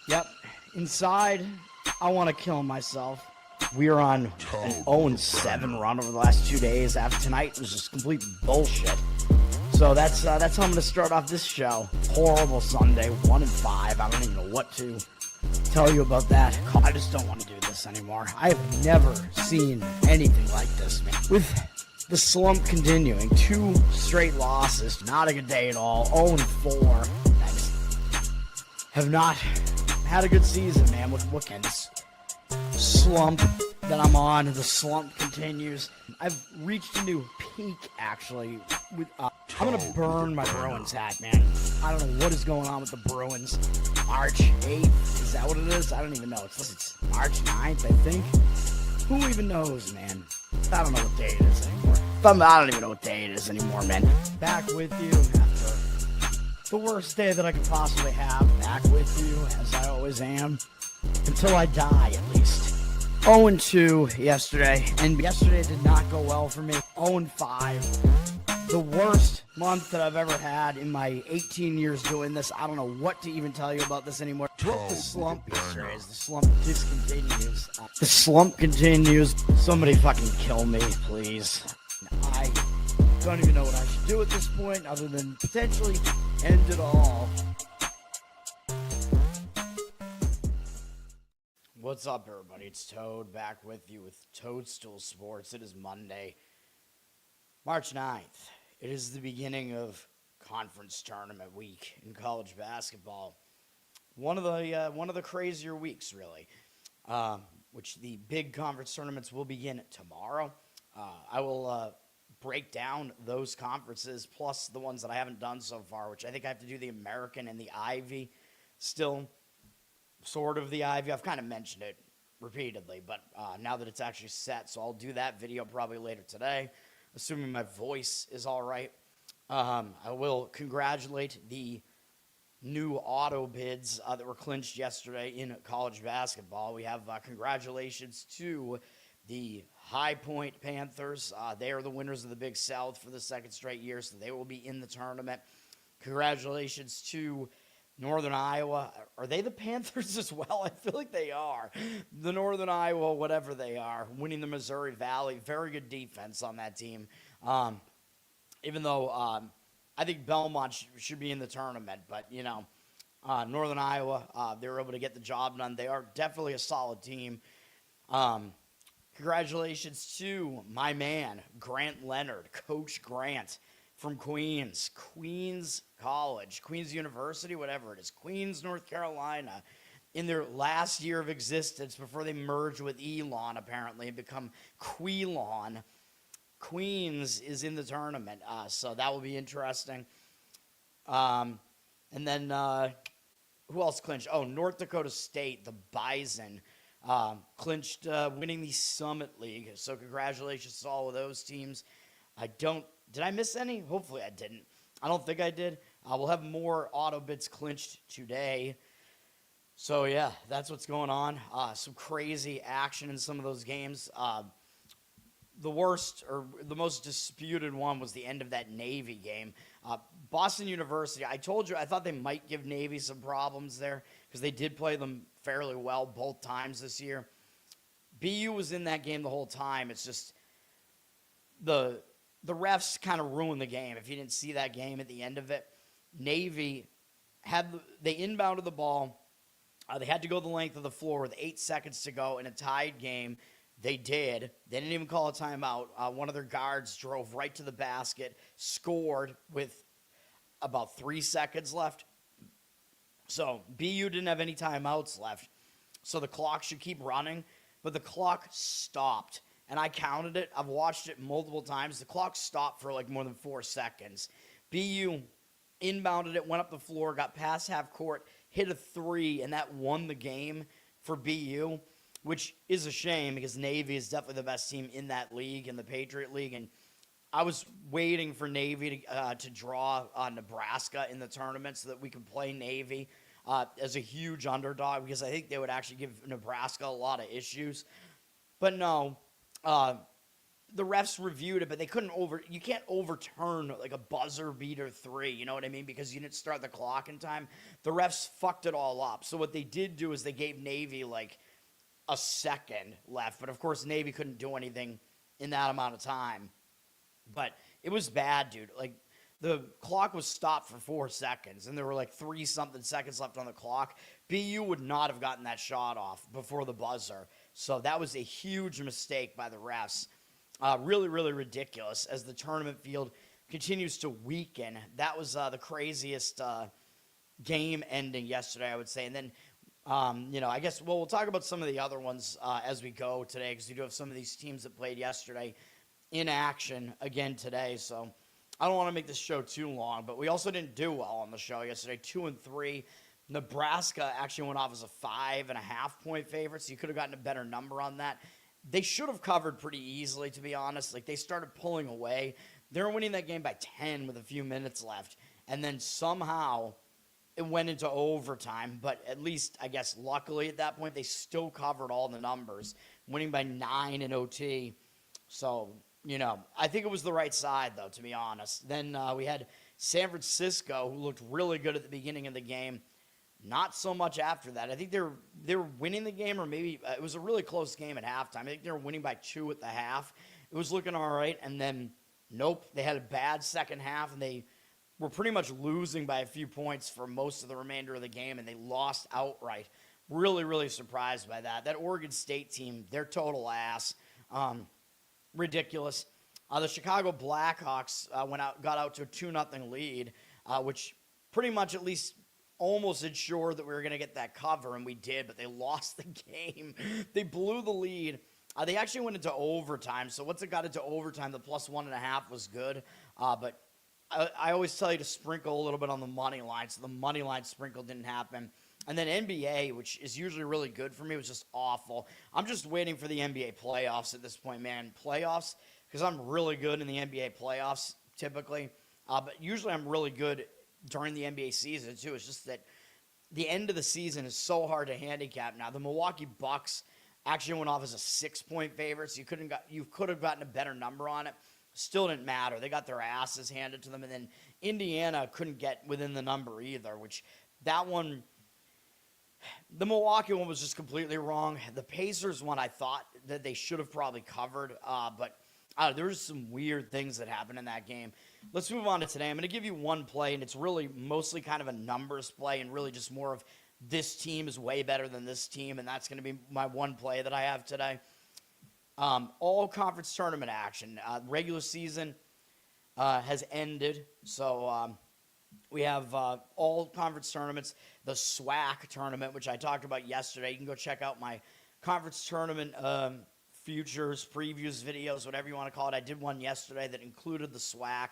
Yep. Inside, I want to kill myself. We are on an 0-7 run over the last 2 days. After tonight was just complete bullshit. So that's how I'm going to start off this show. Horrible Sunday, 1-5. I don't even know what to tell you about that. I just don't want to do this anymore. I have never seen anything like this, man. With the slump continuing, 2 straight losses, not a good day at all. 0-4. I just have not had a good season, man. What kind of slump that I'm on? The slump continues. I've reached a new peak, actually. I'm gonna burn my Bruins hat, man. I don't know what is going on with the Bruins. March 8th, is that what it is? I don't even know. It's March 9th, I think. Who even knows, man? I don't know what day it is anymore. I don't even know what day it is anymore, man. Back with you after the worst day that I could possibly have. Back with you, as I always am. Until I die, at least. 0-2 yesterday, and yesterday did not go well for me. 0-5. The worst month that I've ever had in my 18 years doing this. I don't know what to even tell you about this anymore. Broke the slump yesterday as the slump discontinues. The slump continues. Somebody fucking kill me, please. I don't even know what I should do at this point other than potentially end it all. What's up, everybody? It's Toad back with you with Toadstool Sports. It is Monday, March 9th. It is the beginning of conference tournament week in college basketball. One of the crazier weeks, really, which the big conference tournaments will begin tomorrow. I will break down those conferences, plus the ones that I haven't done so far, which I think I have to do the American and the Ivy still. Sort of the Ivy. I've kind of mentioned it repeatedly, but now that it's actually set, so I'll do that video probably later today, assuming my voice is all right. I will congratulate the new auto bids that were clinched yesterday in college basketball. We have congratulations to the High Point Panthers. They are the winners of the Big South for the second straight year, so they will be in the tournament. Congratulations to Northern Iowa. Are they the Panthers as well? I feel like they are. The Northern Iowa, whatever they are, winning the Missouri Valley. Very good defense on that team. Even though I think Belmont should be in the tournament, but, you know, Northern Iowa, they were able to get the job done. They are definitely a solid team. Congratulations to my man, Grant Leonard, Coach Grant from Queens College, Queens University, whatever it is, Queens, North Carolina, in their last year of existence before they merge with Elon, apparently, and become Quelon. Queens is in the tournament, so that will be interesting. And then, who else clinched? Oh, North Dakota State, the Bison, clinched winning the Summit League, so congratulations to all of those teams. Did I miss any? Hopefully I didn't. I don't think I did. We'll have more auto bids clinched today. So, yeah, that's what's going on. Some crazy action in some of those games. The worst or the most disputed one was the end of that Navy game. Boston University, I told you I thought they might give Navy some problems there because they did play them fairly well both times this year. BU was in that game the whole time. It's just the refs kind of ruined the game. If you didn't see that game at the end of it, Navy they inbounded the ball. They had to go the length of the floor with 8 seconds to go in a tied game. They did. They didn't even call a timeout. One of their guards drove right to the basket, scored with about 3 seconds left. So BU didn't have any timeouts left. So the clock should keep running, but the clock stopped. And I counted it. I've watched it multiple times. The clock stopped for like more than 4 seconds. BU inbounded it, went up the floor, got past half court, hit a 3, and that won the game for BU, which is a shame because Navy is definitely the best team in that league, in the Patriot League. And I was waiting for Navy to draw Nebraska in the tournament so that we could play Navy as a huge underdog because I think they would actually give Nebraska a lot of issues. But no. the refs reviewed it, but they couldn't you can't overturn like a buzzer beater 3, you know what I mean? Because you didn't start the clock in time. The refs fucked it all up. So what they did do is they gave Navy like a second left, but of course Navy couldn't do anything in that amount of time. But it was bad, dude. Like, the clock was stopped for 4 seconds, and there were like 3-something seconds left on the clock. BU would not have gotten that shot off before the buzzer. So that was a huge mistake by the refs. Really, really ridiculous as the tournament field continues to weaken. That was the craziest game ending yesterday, I would say. And then, I guess, we'll talk about some of the other ones as we go today, because we do have some of these teams that played yesterday in action again today. So I don't want to make this show too long, but we also didn't do well on the show yesterday. 2-3. Nebraska actually went off as a 5.5-point favorite, so you could have gotten a better number on that. They should have covered pretty easily, to be honest. Like, they started pulling away. They were winning that game by 10 with a few minutes left, and then somehow it went into overtime. But at least, I guess, luckily at that point, they still covered all the numbers, winning by 9 in OT. So, I think it was the right side, though, to be honest. Then we had San Francisco, who looked really good at the beginning of the game. Not so much after that. I think they were winning the game, or maybe it was a really close game at halftime. I think they were winning by 2 at the half. It was looking all right, and then, nope, they had a bad second half, and they were pretty much losing by a few points for most of the remainder of the game, and they lost outright. Really, really surprised by that. That Oregon State team, they're total ass. Ridiculous. The Chicago Blackhawks got out to a 2-0 lead, which pretty much at least almost ensured that we were going to get that cover, and we did, but they lost the game. They blew the lead. They actually went into overtime, so once it got into overtime, the +1.5 was good. But I always tell you to sprinkle a little bit on the money line, so the money line sprinkle didn't happen. And then NBA, which is usually really good for me, was just awful. I'm just waiting for the NBA playoffs at this point, man. Playoffs, because I'm really good in the NBA playoffs, typically. But usually I'm really good during the NBA season, too. It's just that the end of the season is so hard to handicap now. The Milwaukee Bucks actually went off as a 6-point favorite, so you could have gotten a better number on it. Still didn't matter. They got their asses handed to them. And then Indiana couldn't get within the number either, which that one, the Milwaukee one was just completely wrong. The Pacers one, I thought that they should have probably covered, but there was some weird things that happened in that game. Let's move on to today. I'm going to give you one play, and it's really mostly kind of a numbers play and really just more of this team is way better than this team, and that's going to be my one play that I have today. All conference tournament action. Regular season has ended, so we have all conference tournaments. The SWAC tournament, which I talked about yesterday. You can go check out my conference tournament futures, previews, videos, whatever you want to call it. I did one yesterday that included the SWAC.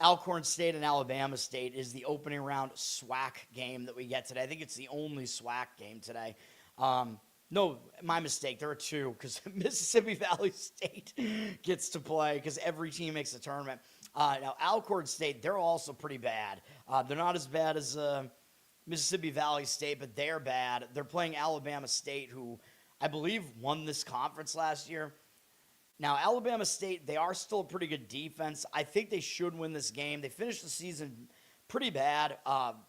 Alcorn State and Alabama State is the opening round SWAC game that we get today. I think it's the only SWAC game today. No, my mistake. There are two, because Mississippi Valley State gets to play because every team makes a tournament. Now, Alcorn State, they're also pretty bad. They're not as bad as Mississippi Valley State, but they're bad. They're playing Alabama State, who I believe won this conference last year. Now, Alabama State, they are still a pretty good defense. I think they should win this game. They finished the season pretty bad,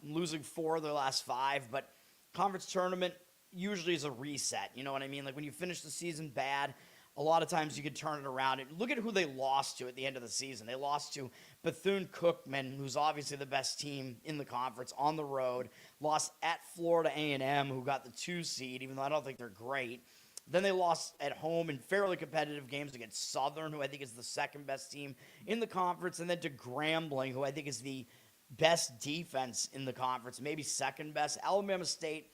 losing 4 of their last 5, but conference tournament usually is a reset. You know what I mean? Like, when you finish the season bad, a lot of times you can turn it around. And look at who they lost to at the end of the season. They lost to Bethune-Cookman, who's obviously the best team in the conference, on the road. Lost at Florida A&M, who got the 2 seed, even though I don't think they're great. Then they lost at home in fairly competitive games against Southern, who I think is the second best team in the conference, and then to Grambling, who I think is the best defense in the conference, maybe second best. Alabama State,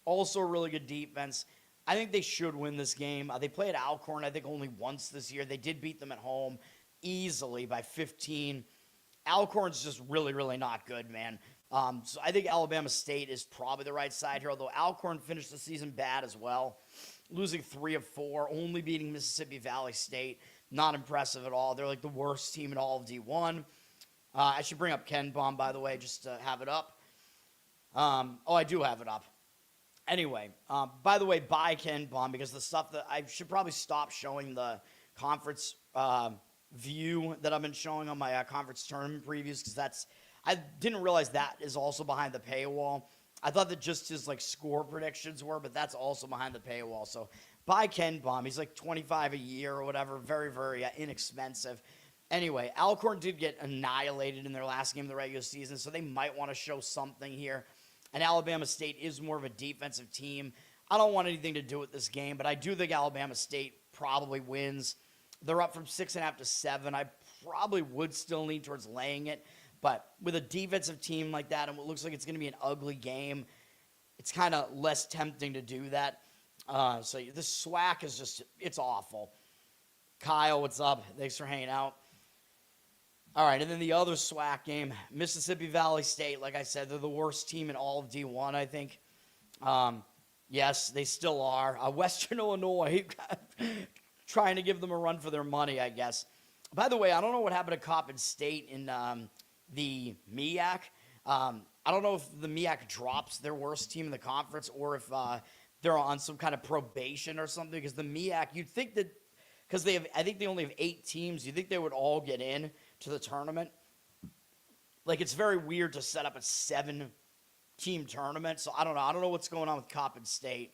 also a really good defense. I think they should win this game. They played Alcorn, I think, only once this year. They did beat them at home easily by 15. Alcorn's just really, really not good, man. So I think Alabama State is probably the right side here, although Alcorn finished the season bad as well, losing 3 of 4, only beating Mississippi Valley State. Not impressive at all. They're like the worst team in all of D1. I should bring up Ken Bomb, by the way, just to have it up. I do have it up. Anyway, by the way, buy Ken Bomb, because the stuff that I should probably stop showing the conference view that I've been showing on my conference tournament previews, because I didn't realize that is also behind the paywall. I thought that just his like score predictions were, but that's also behind the paywall. So buy Ken Bum. He's like $25 a year or whatever. Very, very inexpensive. Anyway, Alcorn did get annihilated in their last game of the regular season, so they might want to show something here. And Alabama State is more of a defensive team. I don't want anything to do with this game, but I do think Alabama State probably wins. They're up from 6.5 to 7. I probably would still lean towards laying it, but with a defensive team like that and what looks like it's going to be an ugly game, it's kind of less tempting to do that. So the SWAC is just, it's awful. Kyle, what's up? Thanks for hanging out. All right, and then the other SWAC game, Mississippi Valley State. Like I said, they're the worst team in all of D1, I think. Yes, they still are. Western Illinois, trying to give them a run for their money, I guess. By the way, I don't know what happened to Coppin State in the MEAC. I don't know if the MEAC drops their worst team in the conference or if they're on some kind of probation or something, because the MEAC, you'd think that, because I think they only have 8 teams, you'd think they would all get in to the tournament. Like, it's very weird to set up a 7-team tournament, so I don't know. I don't know what's going on with Coppin State.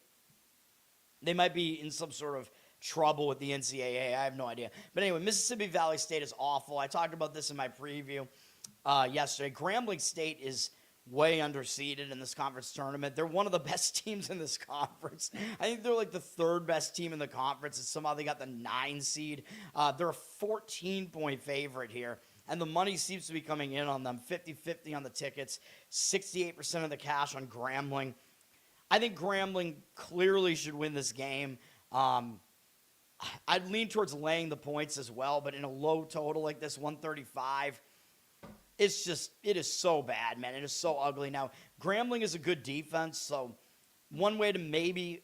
They might be in some sort of trouble with the NCAA. I have no idea. But anyway, Mississippi Valley State is awful. I talked about this in my preview yesterday. Grambling State is way underseeded in this conference tournament. They're one of the best teams in this conference. I think they're like the 3rd best team in the conference, and somehow they got the 9 seed. They're a 14-point favorite here, and the money seems to be coming in on them. 50-50 on the tickets, 68% of the cash on Grambling. I think Grambling clearly should win this game. I'd lean towards laying the points as well, but in a low total like this, 135, it is so bad, man. It is so ugly. Now, Grambling is a good defense, so one way to maybe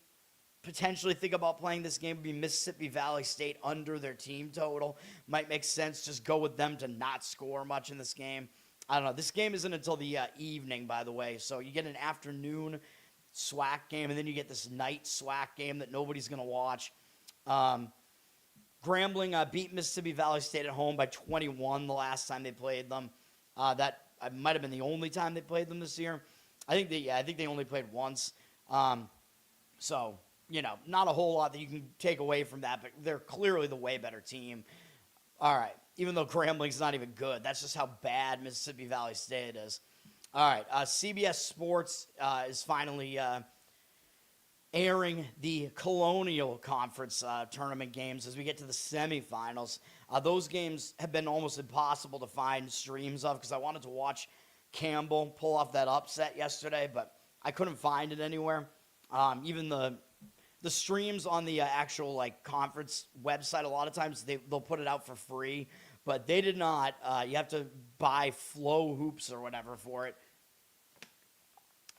potentially think about playing this game would be Mississippi Valley State under their team total. Might make sense. Just go with them to not score much in this game. I don't know. This game isn't until the evening, by the way, so you get an afternoon SWAC game, and then you get this night SWAC game that nobody's going to watch. Grambling beat Mississippi Valley State at home by 21 the last time they played them. That might have been the only time they played them this year. I think they only played once. So, not a whole lot that you can take away from that, but they're clearly the way better team. All right, even though Grambling's not even good, that's just how bad Mississippi Valley State is. All right, CBS Sports is finally airing the Colonial Conference tournament games as we get to the semifinals. Those games have been almost impossible to find streams of because I wanted to watch Campbell pull off that upset yesterday, but I couldn't find it anywhere. Even the streams on the actual conference website, a lot of times they'll put it out for free, but they did not. You have to buy Flow Hoops or whatever for it.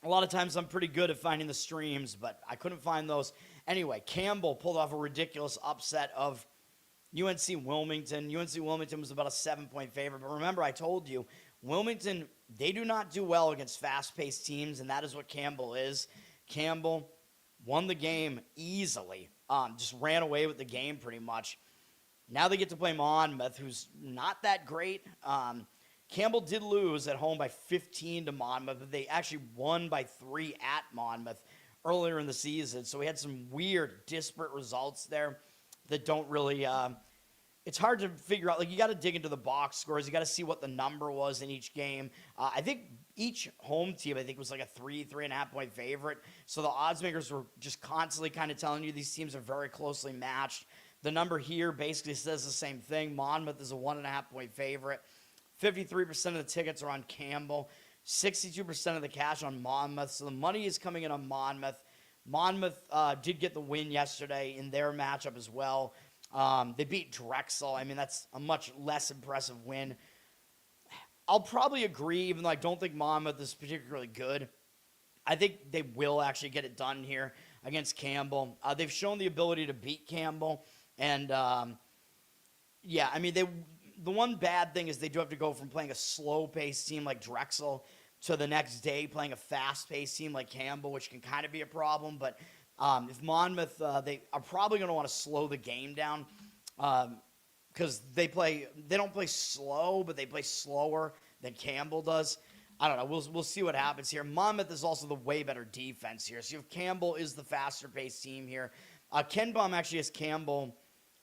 A lot of times I'm pretty good at finding the streams, but I couldn't find those. Anyway, Campbell pulled off a ridiculous upset of UNC Wilmington. UNC Wilmington was about a 7-point favorite, but remember I told you, Wilmington, they do not do well against fast-paced teams, and that is what Campbell is. Campbell won the game easily, just ran away with the game pretty much. Now they get to play Monmouth, who's not that great. Campbell did lose at home by 15 to Monmouth, but they actually won by 3 at Monmouth earlier in the season. So we had some weird, disparate results there that don't really it's hard to figure out. You got to dig into the box scores. You got to see what the number was in each game. I think each home team, was like a 3.5 point favorite. So the odds makers were just constantly kind of telling you these teams are very closely matched. The number here basically says the same thing. Monmouth is a 1.5 point favorite. 53% of the tickets are on Campbell, 62% of the cash on Monmouth. So the money is coming in on Monmouth. Monmouth did get the win yesterday in their matchup as well. They beat Drexel. That's a much less impressive win. I'll probably agree, even though I don't think Monmouth is particularly good. I think they will actually get it done here against Campbell. They've shown the ability to beat Campbell. And, the one bad thing is they do have to go from playing a slow-paced team like Drexel to the next day playing a fast-paced team like Campbell, which can kind of be a problem. But if Monmouth, they are probably going to want to slow the game down. because they don't play slow, but they play slower than Campbell does. I don't know. We'll see what happens here. Monmouth is also the way better defense here. So you have Campbell is the faster-paced team here. Ken Baum actually has Campbell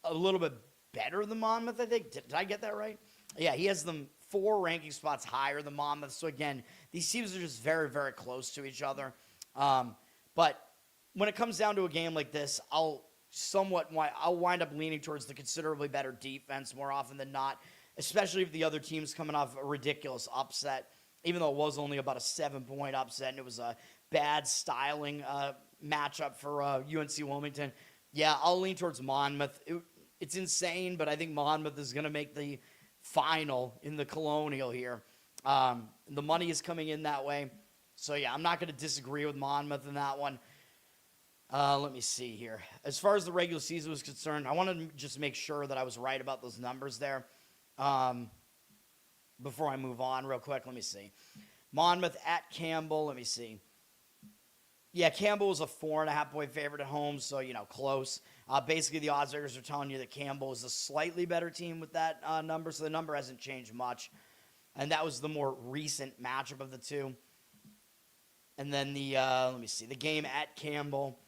a little bit better than Monmouth, I think. Did I get that right? Yeah, he has them 4 ranking spots higher than Monmouth. So, again, these teams are just very, very close to each other. But when it comes down to a game like this, I'll wind up leaning towards the considerably better defense more often than not, especially if the other team's coming off a ridiculous upset, even though it was only about a 7-point upset and it was a bad styling matchup for UNC Wilmington. Yeah, I'll lean towards Monmouth. It's insane, but I think Monmouth is going to make the final in the Colonial here. The money is coming in that way. So, yeah, I'm not going to disagree with Monmouth in that one. Let me see here. As far as the regular season was concerned, I wanted to just make sure that I was right about those numbers there. Before I move on real quick, let me see. Monmouth at Campbell, let me see. Yeah, Campbell was a 4.5-point favorite at home, so, close. Basically, the odds makers are telling you that Campbell is a slightly better team with that number, so the number hasn't changed much. And that was the more recent matchup of the two. And then let me see, the game at Campbell.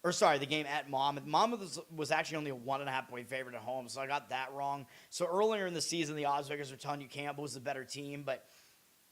The game at Monmouth. Monmouth was actually only a 1.5-point favorite at home, so I got that wrong. So earlier in the season, the odds makers were telling you Campbell was the better team, but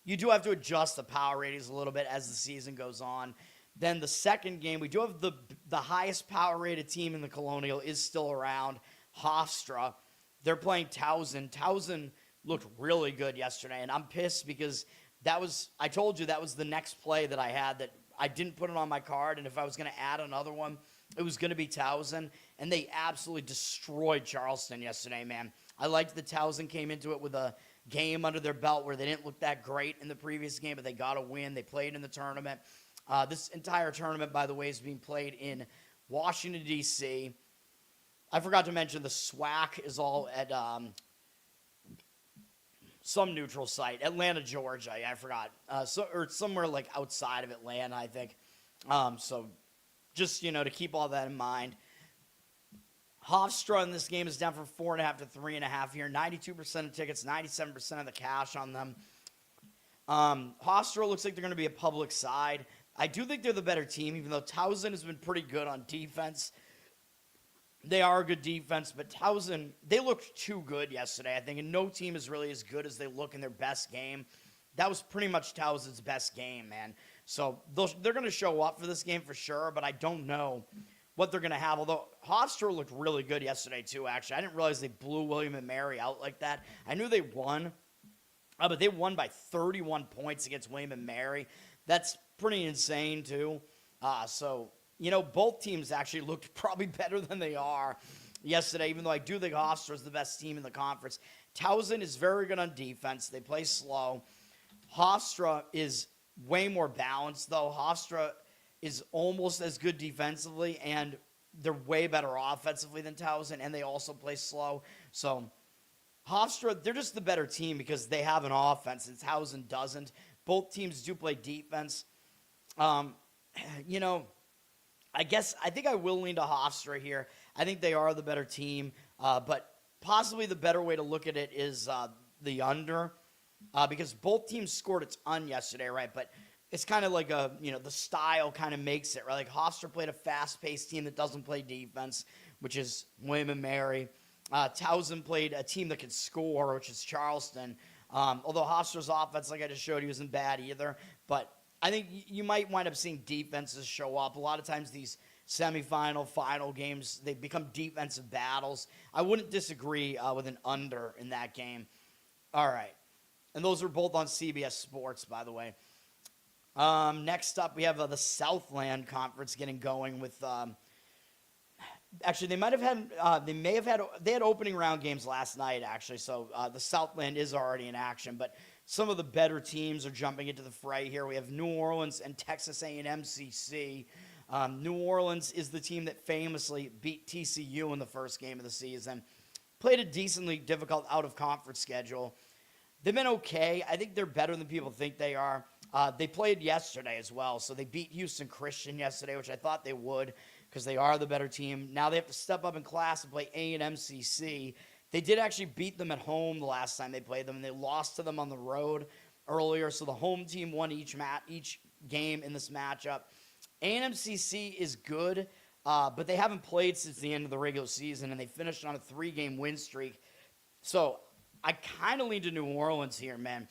you do have to adjust the power ratings a little bit as the season goes on. Then the second game, we do have the highest power rated team in the Colonial is still around, Hofstra. They're playing Towson. Towson looked really good yesterday, and I'm pissed because I told you that was the next play that I had that I didn't put it on my card, and if I was going to add another one, it was going to be Towson, and they absolutely destroyed Charleston yesterday, man. I liked that Towson came into it with a game under their belt where they didn't look that great in the previous game, but they got a win. They played in the tournament. This entire tournament, by the way, is being played in Washington, D.C. I forgot to mention the SWAC is all at some neutral site, Atlanta, Georgia. Yeah, I forgot. Or somewhere like outside of Atlanta, I think. So just, to keep all that in mind. Hofstra in this game is down from 4.5 to 3.5 here. 92% of tickets, 97% of the cash on them. Hofstra looks like they're going to be a public side. I do think they're the better team, even though Towson has been pretty good on defense. They are a good defense, but Towson, they looked too good yesterday, I think, and no team is really as good as they look in their best game. That was pretty much Towson's best game, man. So they're going to show up for this game for sure, but I don't know what they're going to have. Although Hofstra looked really good yesterday, too, actually. I didn't realize they blew William & Mary out like that. I knew they won, but they won by 31 points against William & Mary. That's pretty insane, too. So, both teams actually looked probably better than they are yesterday, even though I do think Hofstra is the best team in the conference. Towson is very good on defense. They play slow. Hofstra is way more balanced, though. Hofstra is almost as good defensively, and they're way better offensively than Towson, and they also play slow. So Hofstra, they're just the better team because they have an offense, and Towson doesn't. Both teams do play defense. I think I will lean to Hofstra here. I think they are the better team, but possibly the better way to look at it is the under, because both teams scored a ton yesterday, right? But it's kind of like the style kind of makes it, right? Like Hofstra played a fast-paced team that doesn't play defense, which is William & Mary. Towson played a team that can score, which is Charleston. Although Hofstra's offense, like I just showed you, isn't bad either, but I think you might wind up seeing defenses show up. A lot of times these semifinal, final games, they become defensive battles. I wouldn't disagree with an under in that game. All right. And those are both on CBS Sports, by the way. Next up, we have the Southland Conference getting going with actually, they had opening round games last night, actually, so the Southland is already in action, but some of the better teams are jumping into the fray here. We have New Orleans and Texas A&M CC. New Orleans is the team that famously beat TCU in the first game of the season. Played a decently difficult out-of-conference schedule. They've been okay. I think they're better than people think they are. They played yesterday as well, so they beat Houston Christian yesterday, which I thought they would because they are the better team. Now they have to step up in class and play A&M-CC. They did actually beat them at home the last time they played them, and they lost to them on the road earlier, so the home team won each game in this matchup. A&M-CC is good, but they haven't played since the end of the regular season, and they finished on a 3-game win streak. So I kind of lean to New Orleans here, man.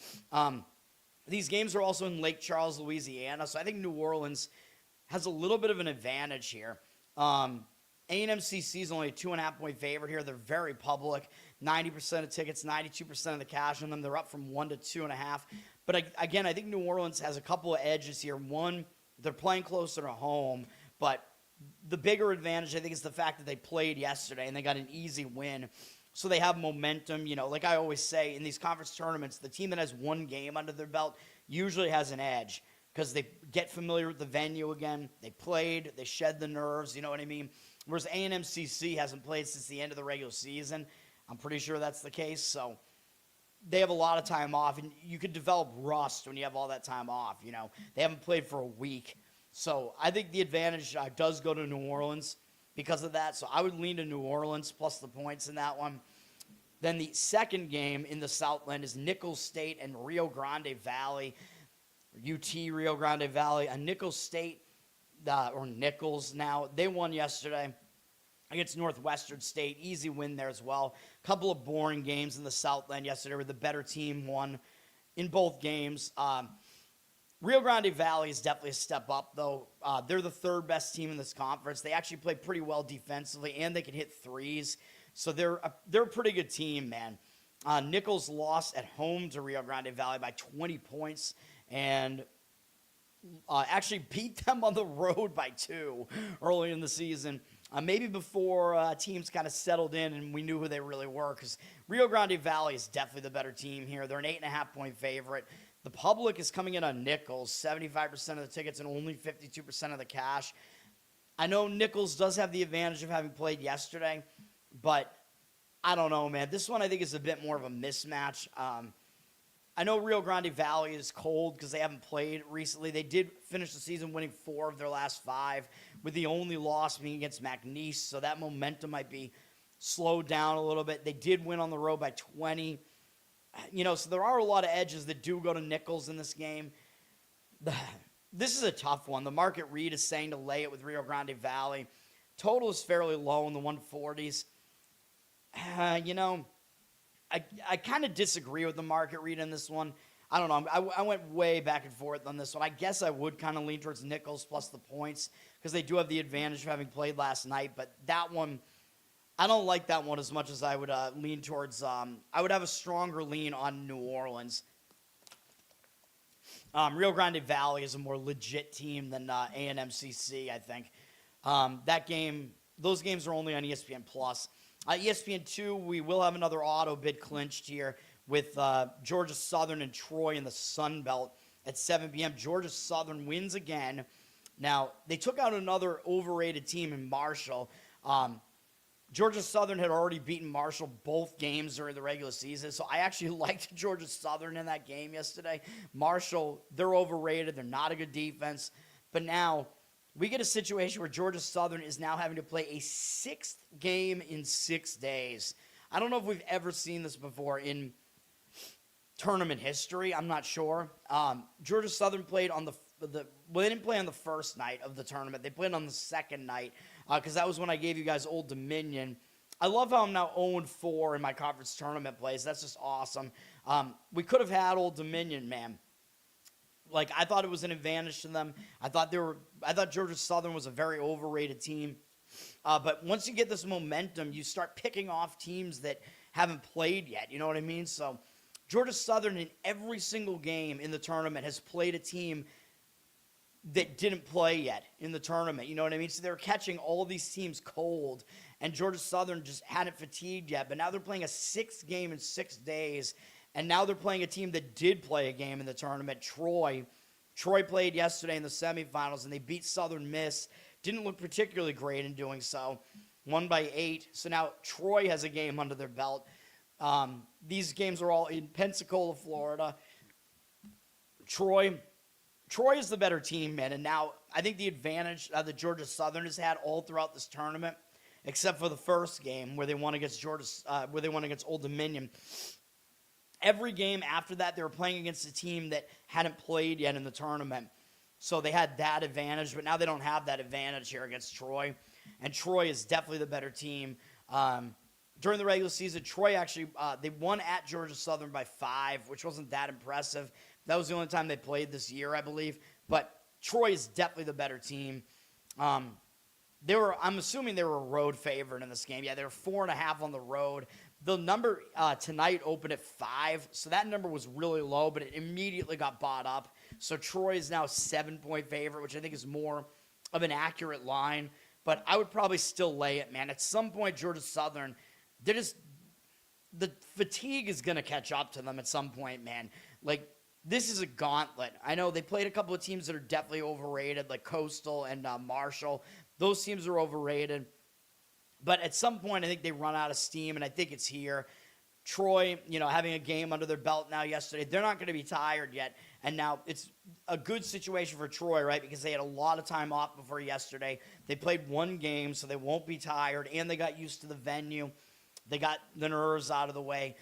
These games are also in Lake Charles, Louisiana, so I think New Orleans has a little bit of an advantage here. A&M-CC is only a 2.5-point favorite here. They're very public. 90% of tickets, 92% of the cash on them. They're up from 1 to 2.5. But again, I think New Orleans has a couple of edges here. One, they're playing closer to home, but the bigger advantage, I think, is the fact that they played yesterday and they got an easy win. So they have momentum. You know, like I always say, in these conference tournaments, the team that has one game under their belt usually has an edge because they get familiar with the venue again. They played. They shed the nerves. You know what I mean? Whereas A&M-CC hasn't played since the end of the regular season. I'm pretty sure that's the case. So they have a lot of time off, and you could develop rust when you have all that time off. You know, they haven't played for a week. So I think the advantage does go to New Orleans because of that. So I would lean to New Orleans plus the points in that one. Then the second game in the Southland is Nicholls State and Rio Grande Valley, UT Rio Grande Valley. Nicholls State, or Nicholls now, they won yesterday against Northwestern State. Easy win there as well. Couple of boring games in the Southland yesterday where the better team won in both games. Rio Grande Valley is definitely a step up, though. They're the third best team in this conference. They actually play pretty well defensively, and they can hit threes. So they're a pretty good team, man. Nicholls lost at home to Rio Grande Valley by 20 points and actually beat them on the road by 2 early in the season. Maybe before teams kind of settled in and we knew who they really were, because Rio Grande Valley is definitely the better team here. They're an 8.5-point favorite. The public is coming in on Nicholls, 75% of the tickets and only 52% of the cash. I know Nicholls does have the advantage of having played yesterday, but I don't know, man. This one I think is a bit more of a mismatch. I know Rio Grande Valley is cold because they haven't played recently. They did finish the season winning 4 of their last 5, with the only loss being against McNeese, so that momentum might be slowed down a little bit. They did win on the road by 20. You know, so there are a lot of edges that do go to Nicholls in this game. This is a tough one. The market read is saying to lay it with Rio Grande Valley. Total is fairly low in the 140s. You know, I kind of disagree with the market read in this one. I don't know. I went way back and forth on this one. I guess I would kind of lean towards Nicholls plus the points because they do have the advantage of having played last night. But that one, I don't like that one as much as I would lean towards. I would have a stronger lean on New Orleans. Rio Grande Valley is a more legit team than A&M-CC, I think. Those games are only on ESPN Plus. ESPN2, we will have another auto bid clinched here with Georgia Southern and Troy in the Sun Belt at 7 p.m. Georgia Southern wins again. Now, they took out another overrated team in Marshall. Georgia Southern had already beaten Marshall both games during the regular season, so I actually liked Georgia Southern in that game yesterday. Marshall, they're overrated. They're not a good defense. But now we get a situation where Georgia Southern is now having to play a 6th game in 6 days. I don't know if we've ever seen this before in tournament history. I'm not sure. Georgia Southern played on they didn't play on the first night of the tournament. They played on the second night because that was when I gave you guys Old Dominion. I love how I'm now 0-4 in my conference tournament plays. That's just awesome. We could have had Old Dominion, man. Like, I thought it was an advantage to them. I thought Georgia Southern was a very overrated team. But once you get this momentum, you start picking off teams that haven't played yet. You know what I mean? So Georgia Southern in every single game in the tournament has played a team that didn't play yet in the tournament. You know what I mean? So they're catching all these teams cold, and Georgia Southern just hadn't fatigued yet. But now they're playing a 6th game in 6 days, and now they're playing a team that did play a game in the tournament, Troy. Troy played yesterday in the semifinals, and they beat Southern Miss. Didn't look particularly great in doing so. Won by 8. So now Troy has a game under their belt. These games are all in Pensacola, Florida. Troy, Troy is the better team, man. And now I think the advantage that Georgia Southern has had all throughout this tournament, except for the first game where they won against Old Dominion. Every game after that, they were playing against a team that hadn't played yet in the tournament. So they had that advantage, but now they don't have that advantage here against Troy. And Troy is definitely the better team. During the regular season, Troy actually, they won at Georgia Southern by 5, which wasn't that impressive. That was the only time they played this year, I believe. But Troy is definitely the better team. I'm assuming they were a road favorite in this game. Yeah, they were 4.5 on the road. The number tonight opened at 5, so that number was really low, but it immediately got bought up. So Troy is now a 7-point favorite, which I think is more of an accurate line. But I would probably still lay it, man. At some point, Georgia Southern, the fatigue is going to catch up to them at some point, man. Like, this is a gauntlet. I know they played a couple of teams that are definitely overrated, like Coastal and Marshall. Those teams are overrated. But at some point, I think they run out of steam, and I think it's here. Troy, having a game under their belt now yesterday, they're not going to be tired yet. And now it's a good situation for Troy, right, because they had a lot of time off before yesterday. They played one game, so they won't be tired, and they got used to the venue. They got the nerves out of the way.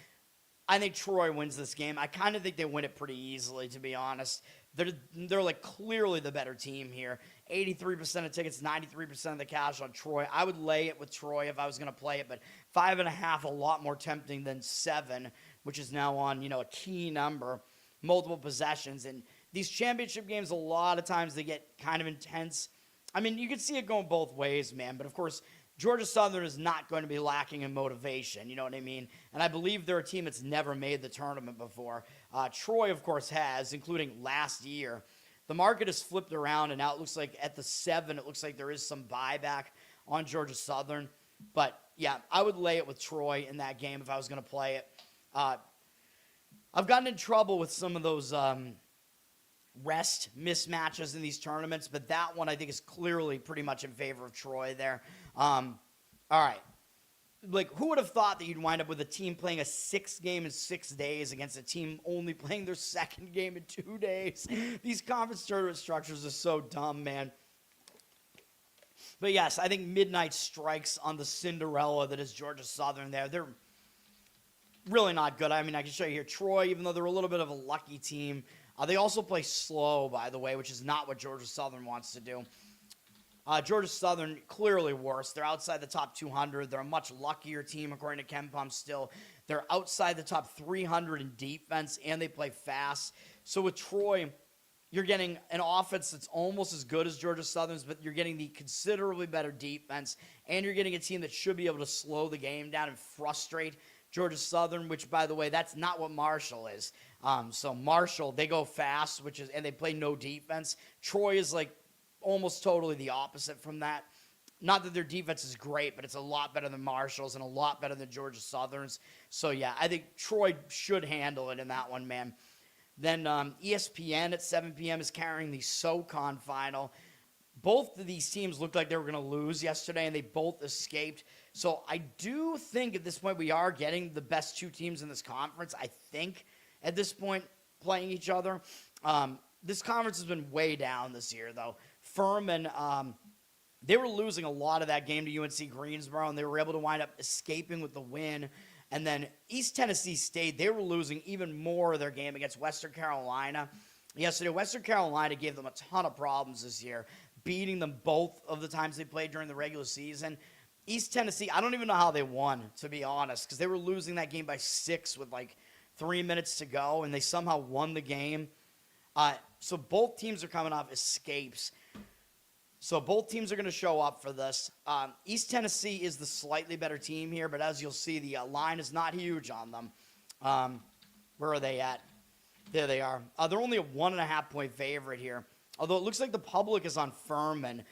I think Troy wins this game. I kind of think they win it pretty easily, to be honest. They're like clearly the better team here. 83% of tickets, 93% of the cash on Troy. I would lay it with Troy if I was going to play it, but 5.5 a lot more tempting than 7, which is now on a key number, multiple possessions. And these championship games, a lot of times they get kind of intense. I mean, you can see it going both ways, man. But of course, Georgia Southern is not going to be lacking in motivation, you know what I mean? And I believe they're a team that's never made the tournament before. Troy, of course, has, including last year. The market has flipped around, and now it looks like at the 7, it looks like there is some buyback on Georgia Southern. But, yeah, I would lay it with Troy in that game if I was going to play it. I've gotten in trouble with some of those rest mismatches in these tournaments, but that one I think is clearly pretty much in favor of Troy there. All right. Like, who would have thought that you'd wind up with a team playing a 6th game in 6 days against a team only playing their 2nd game in 2 days? These conference tournament structures are so dumb, man. But yes, I think midnight strikes on the Cinderella that is Georgia Southern there. They're really not good. I mean, I can show you here. Troy, even though they're a little bit of a lucky team, they also play slow, by the way, which is not what Georgia Southern wants to do. Georgia Southern, clearly worse. They're outside the top 200. They're a much luckier team, according to KenPom still. They're outside the top 300 in defense, and they play fast. So with Troy, you're getting an offense that's almost as good as Georgia Southern's, but you're getting the considerably better defense, and you're getting a team that should be able to slow the game down and frustrate Georgia Southern, which, by the way, that's not what Marshall is. So Marshall, they go fast, and they play no defense. Troy is like almost totally the opposite from that. Not that their defense is great, but it's a lot better than Marshall's and a lot better than Georgia Southern's. So, yeah, I think Troy should handle it in that one, man. Then ESPN at 7 p.m. is carrying the SoCon final. Both of these teams looked like they were going to lose yesterday, and they both escaped. So I do think at this point we are getting the best 2 teams in this conference, I think, at this point, playing each other. This conference has been way down this year, though. Furman, they were losing a lot of that game to UNC Greensboro, and they were able to wind up escaping with the win. And then East Tennessee State, they were losing even more of their game against Western Carolina. Yesterday, Western Carolina gave them a ton of problems this year, beating them both of the times they played during the regular season. East Tennessee, I don't even know how they won, to be honest, because they were losing that game by 6 with like 3 minutes to go, and they somehow won the game. So both teams are coming off escapes. So both teams are going to show up for this. East Tennessee is the slightly better team here, but as you'll see, the line is not huge on them. Where are they at? There they are. They're only a 1.5-point favorite here. Although it looks like the public is on Furman.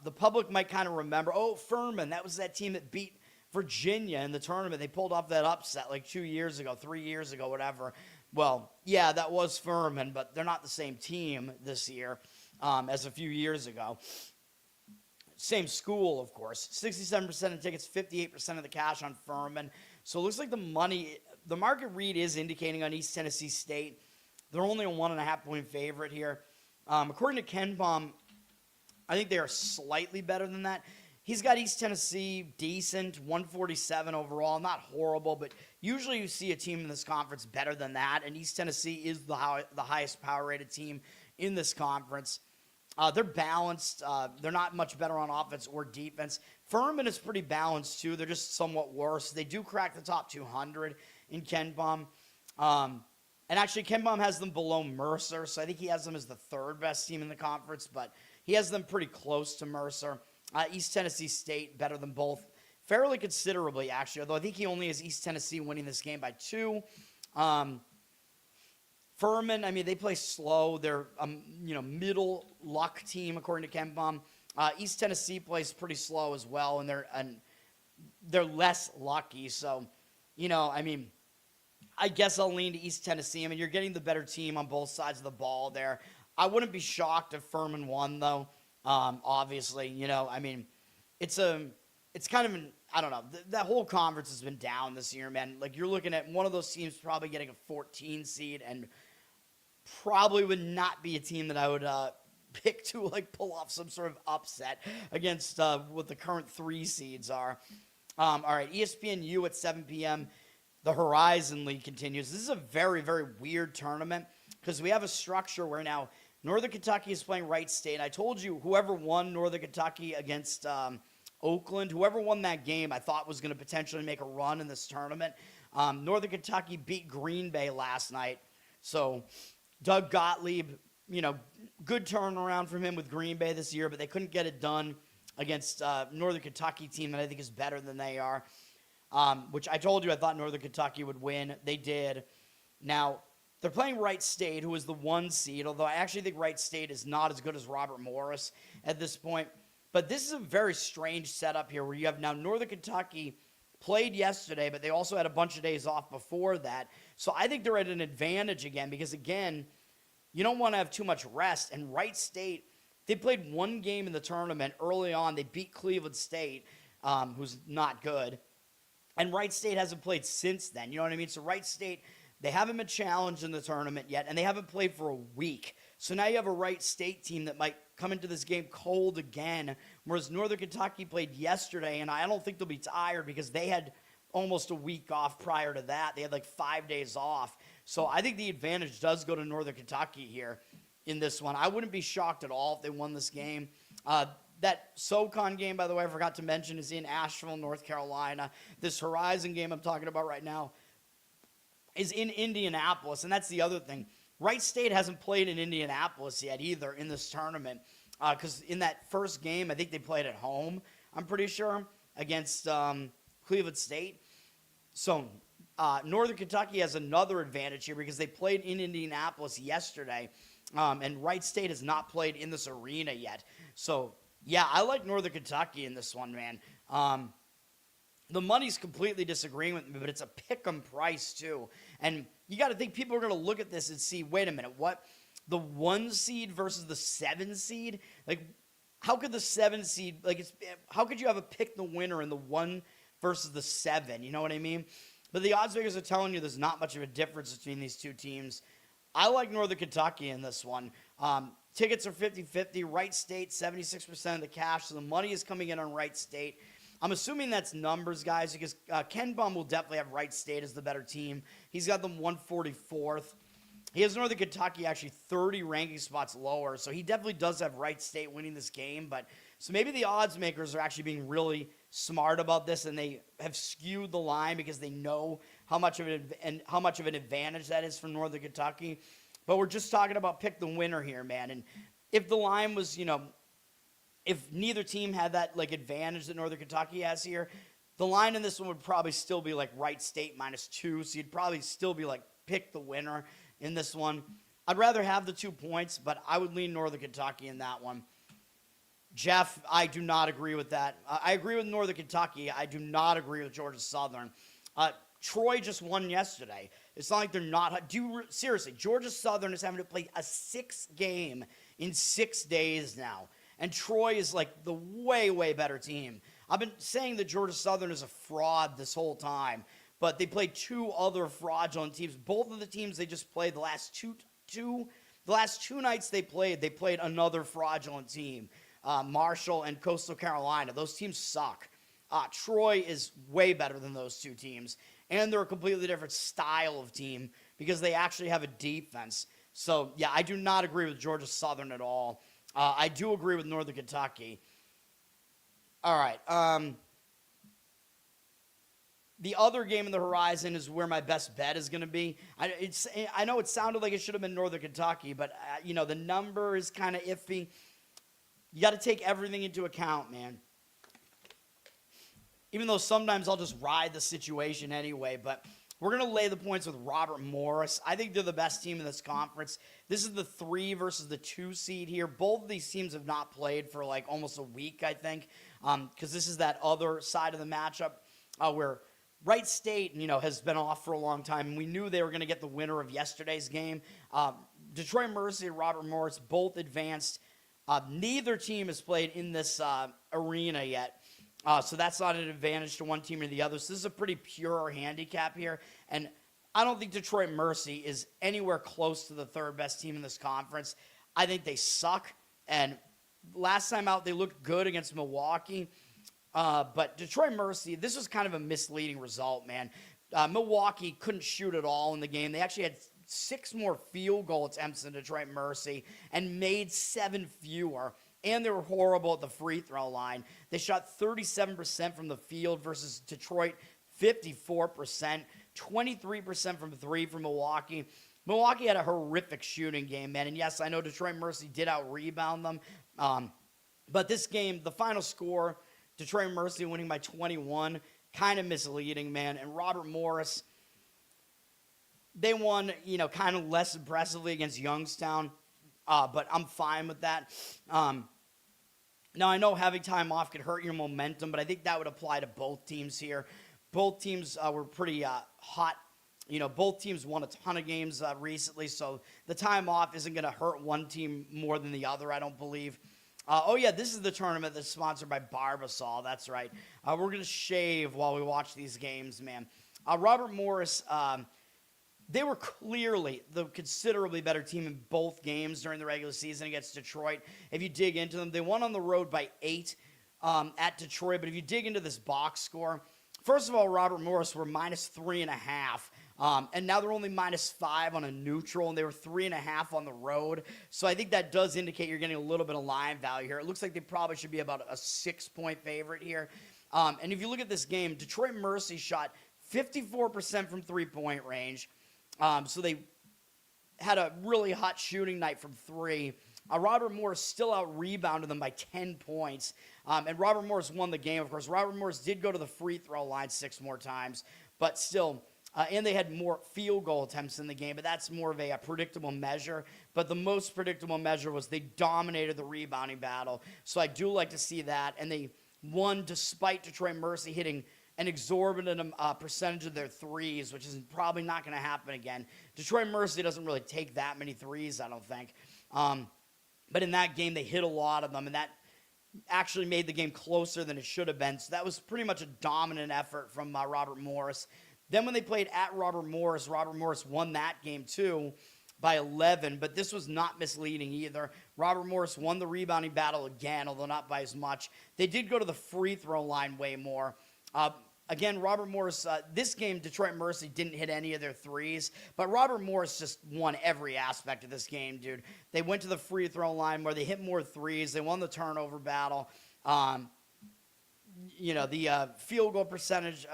The public might kind of remember, Furman, that was that team that beat Virginia in the tournament. They pulled off that upset like 2 years ago, 3 years ago, whatever. Well, yeah, that was Furman, but they're not the same team this year as a few years ago. Same school, of course. 67% of tickets, 58% of the cash on Furman. So it looks like the market read is indicating on East Tennessee State. They're only a 1.5-point favorite here. According to Ken Baum, I think they are slightly better than that. He's got East Tennessee decent, 147 overall, not horrible, but usually you see a team in this conference better than that, and East Tennessee is the highest power-rated team in this conference. They're balanced. They're not much better on offense or defense. Furman is pretty balanced, too. They're just somewhat worse. They do crack the top 200 in Ken Baum. And actually, Ken Baum has them below Mercer, so I think he has them as the third best team in the conference, but he has them pretty close to Mercer. East Tennessee State better than both fairly considerably, actually, although I think he only has East Tennessee winning this game by 2. Furman, I mean, they play slow. They're middle luck team, according to Ken Baum. East Tennessee plays pretty slow as well, and they're less lucky. So, I guess I'll lean to East Tennessee. I mean, you're getting the better team on both sides of the ball there. I wouldn't be shocked if Furman won, though. Obviously, it's kind of I don't know. That whole conference has been down this year, man. Like, you're looking at one of those teams probably getting a 14 seed and probably would not be a team that I would pick to, like, pull off some sort of upset against what the current 3 seeds are. All right, ESPNU at 7 p.m. The Horizon League continues. This is a very, very weird tournament because we have a structure where now Northern Kentucky is playing Wright State. I told you whoever won Northern Kentucky against Oakland, whoever won that game, I thought was going to potentially make a run in this tournament. Northern Kentucky beat Green Bay last night. So Doug Gottlieb, good turnaround from him with Green Bay this year, but they couldn't get it done against Northern Kentucky team that I think is better than they are, which I told you I thought Northern Kentucky would win. They did. Now, they're playing Wright State, who is the 1 seed, although I actually think Wright State is not as good as Robert Morris at this point. But this is a very strange setup here where you have now Northern Kentucky played yesterday, but they also had a bunch of days off before that. So I think they're at an advantage again because, again, you don't want to have too much rest. And Wright State, they played 1 game in the tournament early on. They beat Cleveland State, who's not good. And Wright State hasn't played since then. You know what I mean? So Wright State, they haven't been challenged in the tournament yet, and they haven't played for a week. So now you have a Wright State team that might come into this game cold again, whereas Northern Kentucky played yesterday, and I don't think they'll be tired because they had almost a week off prior to that. They had like 5 days off. So I think the advantage does go to Northern Kentucky here in this one. I wouldn't be shocked at all if they won this game. That SoCon game, by the way, I forgot to mention, is in Asheville, North Carolina. This Horizon game I'm talking about right now is in Indianapolis, and that's the other thing. Wright State hasn't played in Indianapolis yet either in this tournament because in that first game, I think they played at home, I'm pretty sure, against Cleveland State. So Northern Kentucky has another advantage here because they played in Indianapolis yesterday, and Wright State has not played in this arena yet. So, yeah, I like Northern Kentucky in this one, man. The money's completely disagreeing with me, but it's a pick-em price, too. And you got to think people are going to look at this and see, wait a minute, what? The 1 seed versus the 7 seed? Like, how could the 7 seed, how could you have a pick the winner in the 1 versus the 7? You know what I mean? But the odds makers are telling you there's not much of a difference between these two teams. I like Northern Kentucky in this one. Tickets are 50-50. Wright State, 76% of the cash, so the money is coming in on Wright State. I'm assuming that's numbers, guys, because Ken Baum will definitely have Wright State as the better team. He's got them 144th. He has Northern Kentucky actually 30 ranking spots lower, so he definitely does have Wright State winning this game. But so maybe the odds makers are actually being really smart about this, and they have skewed the line because they know how much of an advantage that is for Northern Kentucky. But we're just talking about pick the winner here, man. And if the line was, if neither team had that advantage that Northern Kentucky has here, the line in this one would probably still be Wright State -2. So you'd probably still be pick the winner in this one. I'd rather have the 2 points, but I would lean Northern Kentucky in that one. Jeff, I do not agree with that. I agree with Northern Kentucky. I do not agree with Georgia Southern. Troy just won yesterday. It's not like they're not. Seriously, Georgia Southern is having to play a 6th game in 6 days now. And Troy is the way, way better team. I've been saying that Georgia Southern is a fraud this whole time, but they played 2 other fraudulent teams. Both of the teams they just played the last two The last 2 nights they played another fraudulent team, Marshall and Coastal Carolina. Those teams suck. Troy is way better than those 2 teams, and they're a completely different style of team because they actually have a defense. So, yeah, I do not agree with Georgia Southern at all. I do agree with Northern Kentucky. All right. The other game in the horizon is where my best bet is going to be. I know it sounded like it should have been Northern Kentucky, but, the number is kind of iffy. You got to take everything into account, man. Even though sometimes I'll just ride the situation anyway, but we're going to lay the points with Robert Morris. I think they're the best team in this conference. This is the 3 versus the 2 seed here. Both of these teams have not played for like almost a week, I think, because this is that other side of the matchup where Wright State, has been off for a long time, and we knew they were going to get the winner of yesterday's game. Detroit Mercy and Robert Morris both advanced. Neither team has played in this arena yet. So that's not an advantage to one team or the other. So this is a pretty pure handicap here. And I don't think Detroit Mercy is anywhere close to the 3rd best team in this conference. I think they suck. And last time out, they looked good against Milwaukee. But Detroit Mercy, this was kind of a misleading result, man. Milwaukee couldn't shoot at all in the game. They actually had 6 more field goal attempts than Detroit Mercy and made 7 fewer. And they were horrible at the free throw line. They shot 37% from the field versus Detroit 54%, 23% from 3 from Milwaukee. Milwaukee had a horrific shooting game, man. And yes, I know Detroit Mercy did out-rebound them. But this game, the final score, Detroit Mercy winning by 21, kind of misleading, man. And Robert Morris, they won, kind of less impressively against Youngstown. But I'm fine with that. Now, I know having time off could hurt your momentum, but I think that would apply to both teams here. Both teams were pretty hot. Both teams won a ton of games recently, so the time off isn't going to hurt one team more than the other, I don't believe. This is the tournament that's sponsored by Barbasol. That's right. We're going to shave while we watch these games, man. Robert Morris... They were clearly the considerably better team in both games during the regular season against Detroit. If you dig into them, they won on the road by 8 at Detroit. But if you dig into this box score, first of all, Robert Morris were minus 3.5. And now they're only minus 5 on a neutral, and they were 3.5 on the road. So I think that does indicate you're getting a little bit of line value here. It looks like they probably should be about a 6-point favorite here. And if you look at this game, Detroit Mercy shot 54% from three-point range. So they had a really hot shooting night from 3. Robert Morris still out-rebounded them by 10 points. And Robert Morris won the game, of course. Robert Morris did go to the free throw line 6 more times. But still, and they had more field goal attempts in the game. But that's more of a predictable measure. But the most predictable measure was they dominated the rebounding battle. So I do like to see that. And they won despite Detroit Mercy hitting an exorbitant percentage of their threes, which is probably not going to happen again. Detroit Mercy doesn't really take that many threes, I don't think. But in that game, they hit a lot of them, and that actually made the game closer than it should have been. So that was pretty much a dominant effort from Robert Morris. Then when they played at Robert Morris won that game too by 11, but this was not misleading either. Robert Morris won the rebounding battle again, although not by as much. They did go to the free throw line way more. Again, Robert Morris, this game, Detroit Mercy didn't hit any of their threes, but Robert Morris just won every aspect of this game, dude. They went to the free throw line where they hit more threes. They won the turnover battle. The field goal percentage,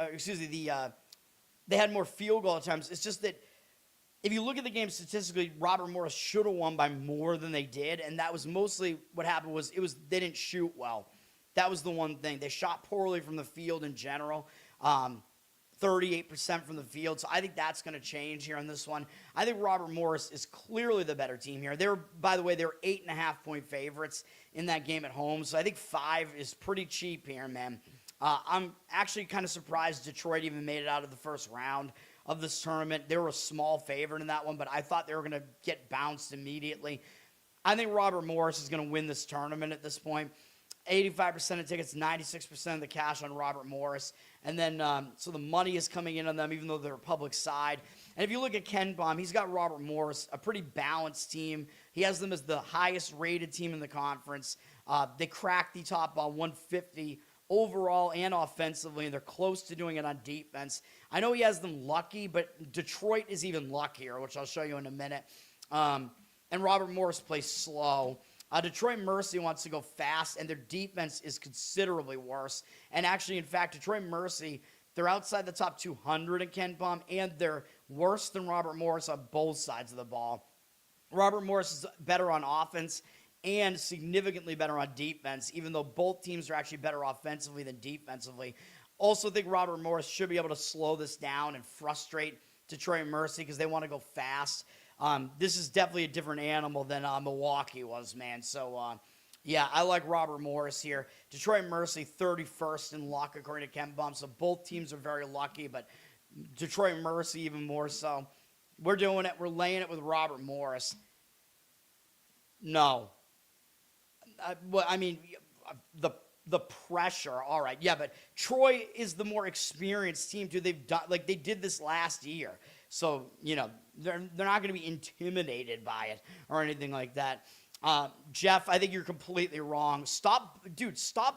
they had more field goal attempts. It's just that if you look at the game statistically, Robert Morris should have won by more than they did, and that was mostly what happened was they didn't shoot well. That was the one thing. They shot poorly from the field in general, 38% from the field. So I think that's going to change here on this one. I think Robert Morris is clearly the better team here. By the way, they were 8.5-point favorites in that game at home. So I think 5 is pretty cheap here, man. I'm actually kind of surprised Detroit even made it out of the first round of this tournament. They were a small favorite in that one, but I thought they were going to get bounced immediately. I think Robert Morris is going to win this tournament at this point. 85% of tickets, 96% of the cash on Robert Morris. And then, so the money is coming in on them, even though they're a public side. And if you look at Ken Baum, he's got Robert Morris, a pretty balanced team. He has them as the highest rated team in the conference. They cracked the top 150 overall and offensively, and they're close to doing it on defense. I know he has them lucky, but Detroit is even luckier, which I'll show you in a minute. And Robert Morris plays slow. Detroit Mercy wants to go fast, and their defense is considerably worse. And actually, in fact, Detroit Mercy, they're outside the top 200 in Ken Palm, and they're worse than Robert Morris on both sides of the ball. Robert Morris is better on offense and significantly better on defense, even though both teams are actually better offensively than defensively. Also think Robert Morris should be able to slow this down and frustrate Detroit Mercy because they want to go fast. This is definitely a different animal than Milwaukee was, man. So, yeah, I like Robert Morris here. Detroit Mercy, 31st in luck, according to Ken Baum. So both teams are very lucky, but Detroit Mercy even more so. We're doing it. We're laying it with Robert Morris. No. I mean, the pressure, all right. Yeah, but Troy is the more experienced team, too. They've done, like, they did this last year. So, you know, they're not going to be intimidated by it or anything like that. Jeff, I think you're completely wrong. Stop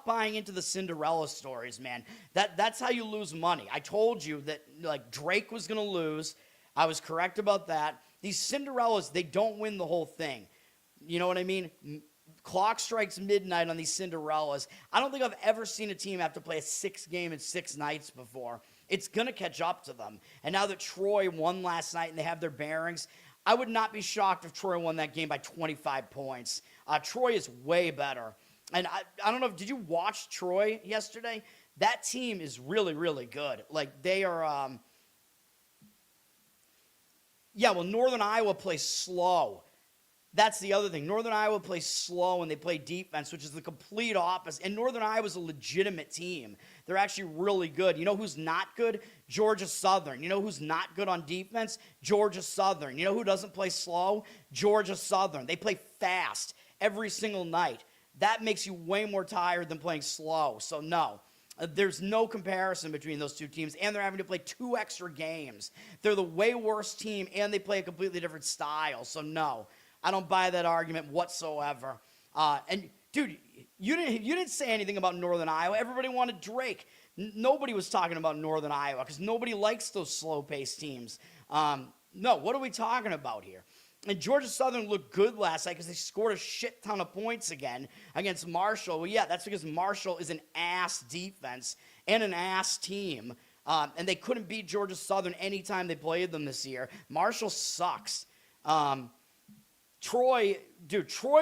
buying into the Cinderella stories, man. That's how you lose money. I told you that, like, Drake was going to lose. I was correct about that. These Cinderellas, they don't win the whole thing. You know what I mean? Clock strikes midnight on these Cinderellas. I don't think I've ever seen a team have to play a 6 game in 6 nights before. It's going to catch up to them. And now that Troy won last night and they have their bearings, I would not be shocked if Troy won that game by 25 points. Troy is way better. And I don't know, did you watch Troy yesterday? That team is really, really good. Like, they are, yeah, well, Northern Iowa plays slow. That's the other thing. Northern Iowa plays slow and they play defense, which is the complete opposite. And Northern Iowa's a legitimate team. They're actually really good. You know who's not good? Georgia Southern. You know who's not good on defense? Georgia Southern. You know who doesn't play slow? Georgia Southern. They play fast every single night. That makes you way more tired than playing slow. So no, there's no comparison between those two teams, and they're having to play 2 extra games. They're the way worse team, and they play a completely different style. So no. I don't buy that argument whatsoever. And, dude, you didn't say anything about Northern Iowa. Everybody wanted Drake. Nobody was talking about Northern Iowa because nobody likes those slow-paced teams. No, what are we talking about here? And Georgia Southern looked good last night because they scored a shit ton of points again against Marshall. Well, yeah, that's because Marshall is an ass defense and an ass team. And they couldn't beat Georgia Southern anytime they played them this year. Marshall sucks. Troy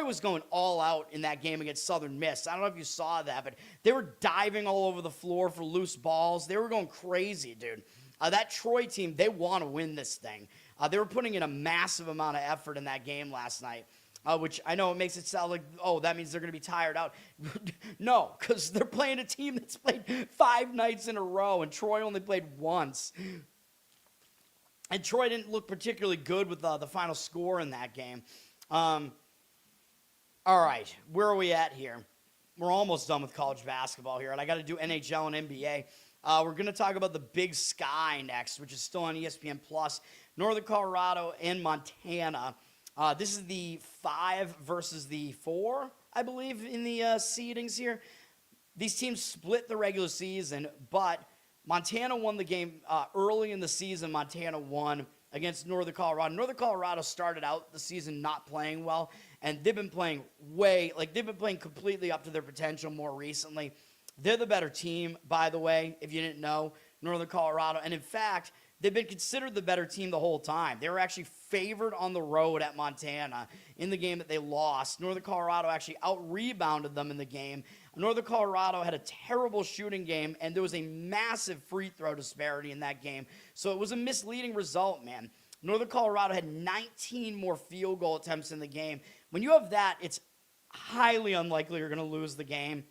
was going all out in that game against Southern Miss. I don't know if you saw that, but they were diving all over the floor for loose balls. They were going crazy, dude. That Troy team, they want to win this thing. They were putting in a massive amount of effort in that game last night, which I know it makes it sound like, oh, that means they're going to be tired out. No, because they're playing a team that's played 5 nights in a row, and Troy only played once. And Troy didn't look particularly good with the final score in that game. All right, where are we at here? We're almost done with college basketball here, and I got to do NHL and NBA. We're going to talk about the Big Sky next, which is still on ESPN+. Northern Colorado and Montana. This is the 5 versus the 4, I believe, in the seedings here. These teams split the regular season, but Montana won the game early in the season. Montana won against Northern Colorado. Northern Colorado started out the season not playing well, and they've been playing completely up to their potential more recently. They're the better team, by the way, if you didn't know, Northern Colorado. And in fact, they've been considered the better team the whole time. They were actually favored on the road at Montana in the game that they lost. Northern Colorado actually out-rebounded them in the game. Northern Colorado had a terrible shooting game, and there was a massive free throw disparity in that game. So it was a misleading result, man. Northern Colorado had 19 more field goal attempts in the game. When you have that, it's highly unlikely you're going to lose the game.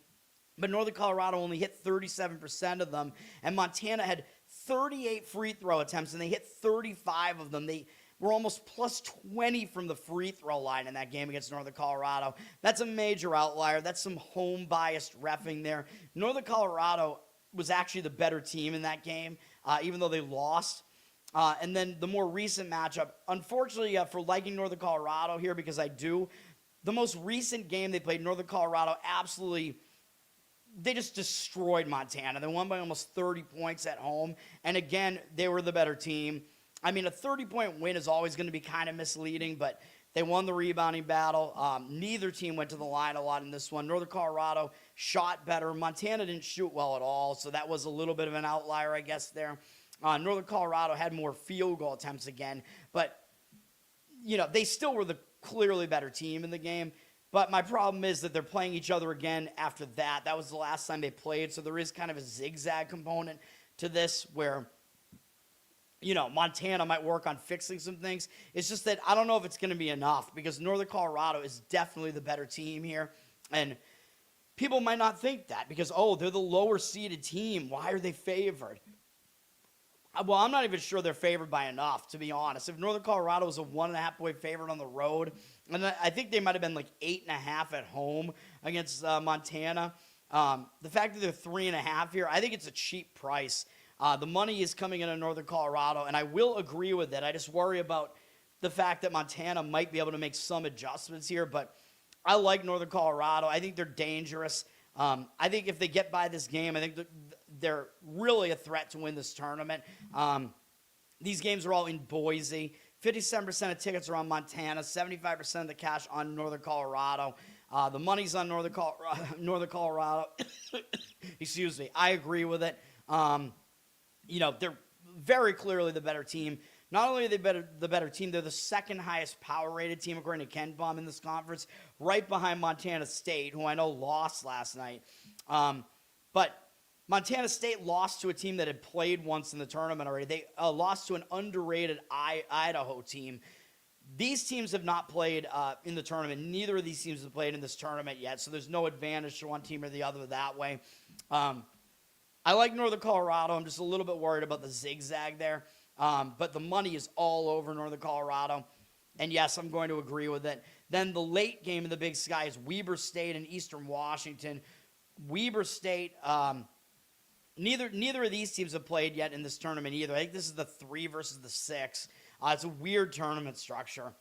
But Northern Colorado only hit 37% of them, and Montana had 38 free throw attempts, and they hit 35 of them. They were almost plus 20 from the free throw line in that game against Northern Colorado. That's a major outlier. That's some home-biased reffing there. Northern Colorado was actually the better team in that game, even though they lost. And then the more recent matchup, unfortunately for liking Northern Colorado here, because I do, the most recent game they played, Northern Colorado absolutely, they just destroyed Montana. They won by almost 30 points at home. And again, they were the better team. I mean, a 30-point win is always going to be kind of misleading, but they won the rebounding battle. Neither team went to the line a lot in this one. Northern Colorado shot better. Montana didn't shoot well at all, so that was a little bit of an outlier, I guess, there. Northern Colorado had more field goal attempts again, but, they still were the clearly better team in the game. But my problem is that they're playing each other again after that. That was the last time they played, so there is kind of a zigzag component to this where, Montana might work on fixing some things. It's just that I don't know if it's going to be enough because Northern Colorado is definitely the better team here. And people might not think that because, they're the lower-seeded team. Why are they favored? Well, I'm not even sure they're favored by enough, to be honest. If Northern Colorado was a 1.5-point favorite on the road, and I think they might have been like 8.5 at home against Montana. The fact that they're 3.5 here, I think it's a cheap price. The money is coming into Northern Colorado, and I will agree with it. I just worry about the fact that Montana might be able to make some adjustments here, but I like Northern Colorado. I think they're dangerous. I think if they get by this game, I think they're really a threat to win this tournament. These games are all in Boise. 57% of tickets are on Montana, 75% of the cash on Northern Colorado. The money's on Northern Colorado. Excuse me. I agree with it. They're very clearly the better team. Not only are they the better team, they're the second highest power-rated team according to KenPom in this conference, right behind Montana State, who I know lost last night. But Montana State lost to a team that had played once in the tournament already. They lost to an underrated Idaho team. These teams have not played in the tournament. Neither of these teams have played in this tournament yet, so there's no advantage to one team or the other that way. I like Northern Colorado. I'm just a little bit worried about the zigzag there. But the money is all over Northern Colorado. And yes, I'm going to agree with it. Then the late game in the Big Sky is Weber State and Eastern Washington. Weber State, neither of these teams have played yet in this tournament either. I think this is the 3 versus the 6. It's a weird tournament structure.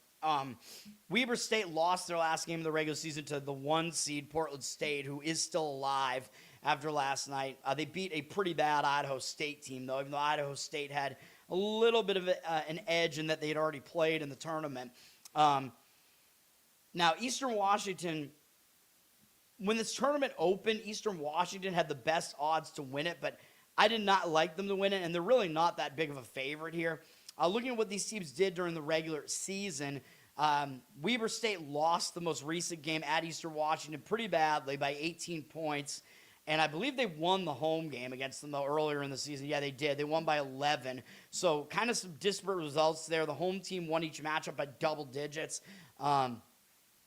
Weber State lost their last game of the regular season to the 1 seed Portland State, who is still alive after last night. They beat a pretty bad Idaho State team, though, even though Idaho State had a little bit of an edge in that they had already played in the tournament. Now, Eastern Washington, when this tournament opened, Eastern Washington had the best odds to win it, but I did not like them to win it, and they're really not that big of a favorite here. Looking at what these teams did during the regular season, Weber State lost the most recent game at Eastern Washington pretty badly by 18 points. And I believe they won the home game against them, though, earlier in the season. Yeah, they did. They won by 11. So kind of some disparate results there. The home team won each matchup by double digits.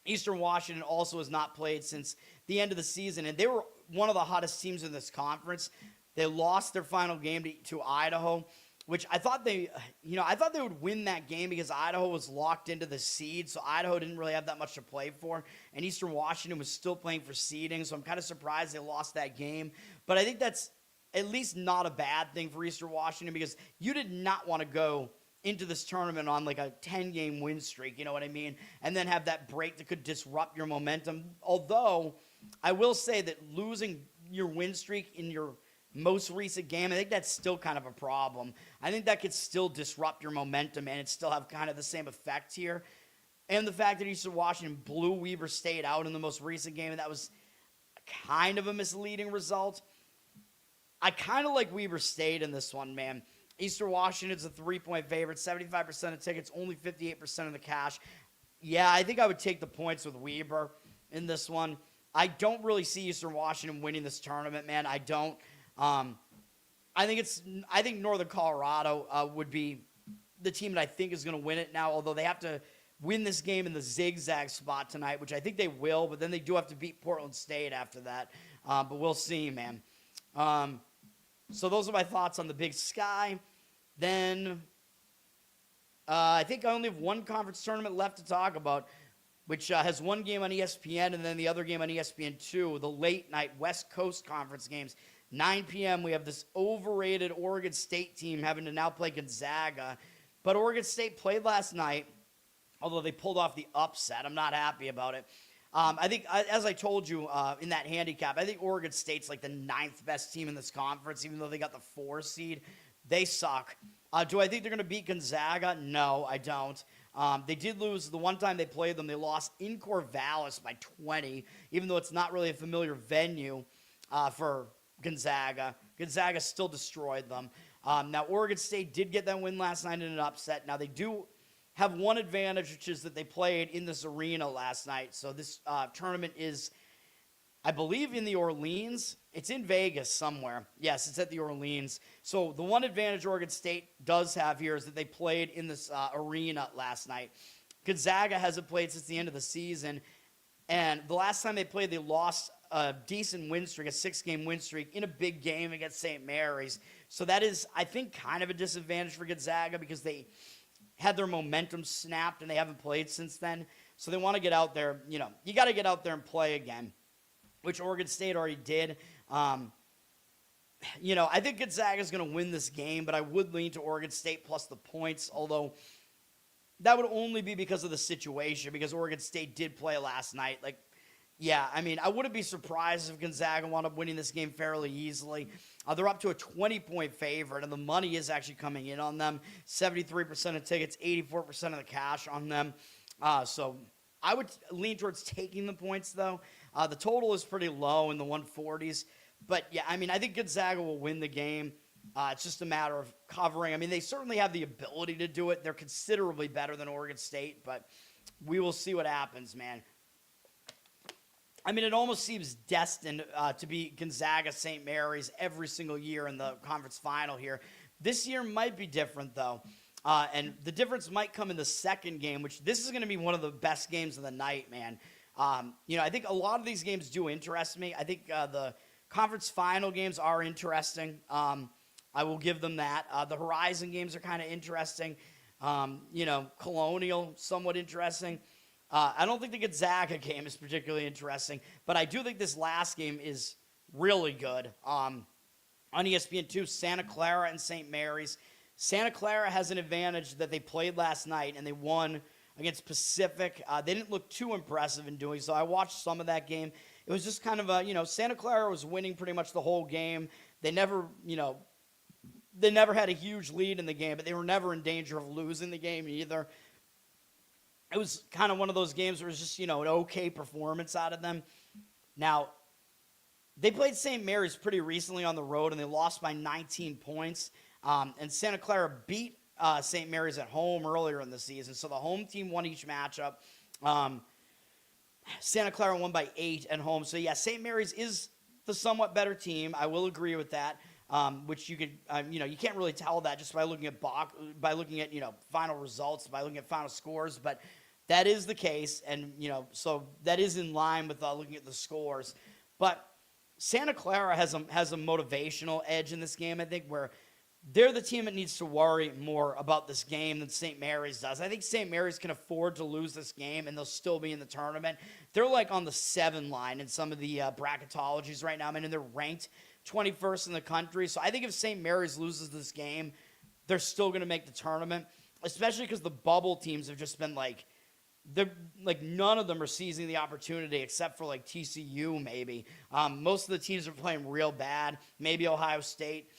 Eastern Washington also has not played since the end of the season. And they were one of the hottest teams in this conference. They lost their final game to Idaho, which I thought they would win that game because Idaho was locked into the seed, so Idaho didn't really have that much to play for, and Eastern Washington was still playing for seeding, so I'm kind of surprised they lost that game. But I think that's at least not a bad thing for Eastern Washington because you did not want to go into this tournament on like a 10-game win streak, you know what I mean, and then have that break that could disrupt your momentum. Although I will say that losing your win streak in your most recent game, I think that's still kind of a problem. I think that could still disrupt your momentum and it still have kind of the same effect here. And the fact that Eastern Washington blew Weber State out in the most recent game, and that was kind of a misleading result. I kind of like Weber State in this one, man. Eastern Washington's a 3-point favorite, 75% of tickets, only 58% of the cash. Yeah, I think I would take the points with Weber in this one. I don't really see Eastern Washington winning this tournament, man. I don't. I think Northern Colorado would be the team that I think is going to win it now, although they have to win this game in the zigzag spot tonight, which I think they will, but then they do have to beat Portland State after that. But we'll see, man. So those are my thoughts on the Big Sky. Then I think I only have one conference tournament left to talk about, which has one game on ESPN and then the other game on ESPN2, the late-night West Coast Conference games. 9 p.m., we have this overrated Oregon State team having to now play Gonzaga. But Oregon State played last night, although they pulled off the upset. I'm not happy about it. I think, as I told you in that handicap, I think Oregon State's like the 9th best team in this conference, even though they got the 4 seed. They suck. Do I think they're going to beat Gonzaga? No, I don't. They did lose the one time they played them. They lost in Corvallis by 20, even though it's not really a familiar venue for Gonzaga. Gonzaga still destroyed them. Now, Oregon State did get that win last night in an upset. Now, they do have one advantage, which is that they played in this arena last night. So this tournament is, I believe, in the Orleans. It's in Vegas somewhere. Yes, it's at the Orleans. So the one advantage Oregon State does have here is that they played in this arena last night. Gonzaga hasn't played since the end of the season. And the last time they played, they lost a decent win streak, a 6-game win streak, in a big game against St. Mary's. So that is, I think, kind of a disadvantage for Gonzaga because they had their momentum snapped and they haven't played since then. So they want to get out there. You got to get out there and play again, which Oregon State already did. I think Gonzaga is going to win this game, but I would lean to Oregon State plus the points, although that would only be because of the situation, because Oregon State did play last night. I wouldn't be surprised if Gonzaga wound up winning this game fairly easily. They're up to a 20-point favorite, and the money is actually coming in on them. 73% of tickets, 84% of the cash on them. So I would lean towards taking the points, though. The total is pretty low in the 140s. But, yeah, I think Gonzaga will win the game. It's just a matter of covering. They certainly have the ability to do it. They're considerably better than Oregon State, but we will see what happens, man. It almost seems destined to be Gonzaga St. Mary's every single year in the conference final here. This year might be different, though. And the difference might come in the second game, which this is going to be one of the best games of the night, man. I think a lot of these games do interest me. I think the conference final games are interesting. I will give them that. The Horizon games are kind of interesting. Colonial, somewhat interesting. I don't think the Gonzaga game is particularly interesting, but I do think this last game is really good. On ESPN2, Santa Clara and St. Mary's. Santa Clara has an advantage that they played last night, and they won against Pacific. They didn't look too impressive in doing so. I watched some of that game. It was just kind of Santa Clara was winning pretty much the whole game. They never had a huge lead in the game, but they were never in danger of losing the game either. It was kind of one of those games where it was just, an okay performance out of them. Now, they played St. Mary's pretty recently on the road, and they lost by 19 points. And Santa Clara beat St. Mary's at home earlier in the season. So the home team won each matchup. Santa Clara won by 8 at home. So, yeah, St. Mary's is the somewhat better team. I will agree with that. Which you could, you can't really tell that just by looking at final results, by looking at final scores, but that is the case, and so that is in line with looking at the scores. But Santa Clara has a motivational edge in this game, I think, where they're the team that needs to worry more about this game than St. Mary's does. I think St. Mary's can afford to lose this game, and they'll still be in the tournament. They're like on the 7 line in some of the bracketologies right now, and they're ranked 21st in the country. So I think if St. Mary's loses this game, they're still going to make the tournament, especially because the bubble teams have just been none of them are seizing the opportunity except for TCU maybe. Most of the teams are playing real bad. Maybe Ohio State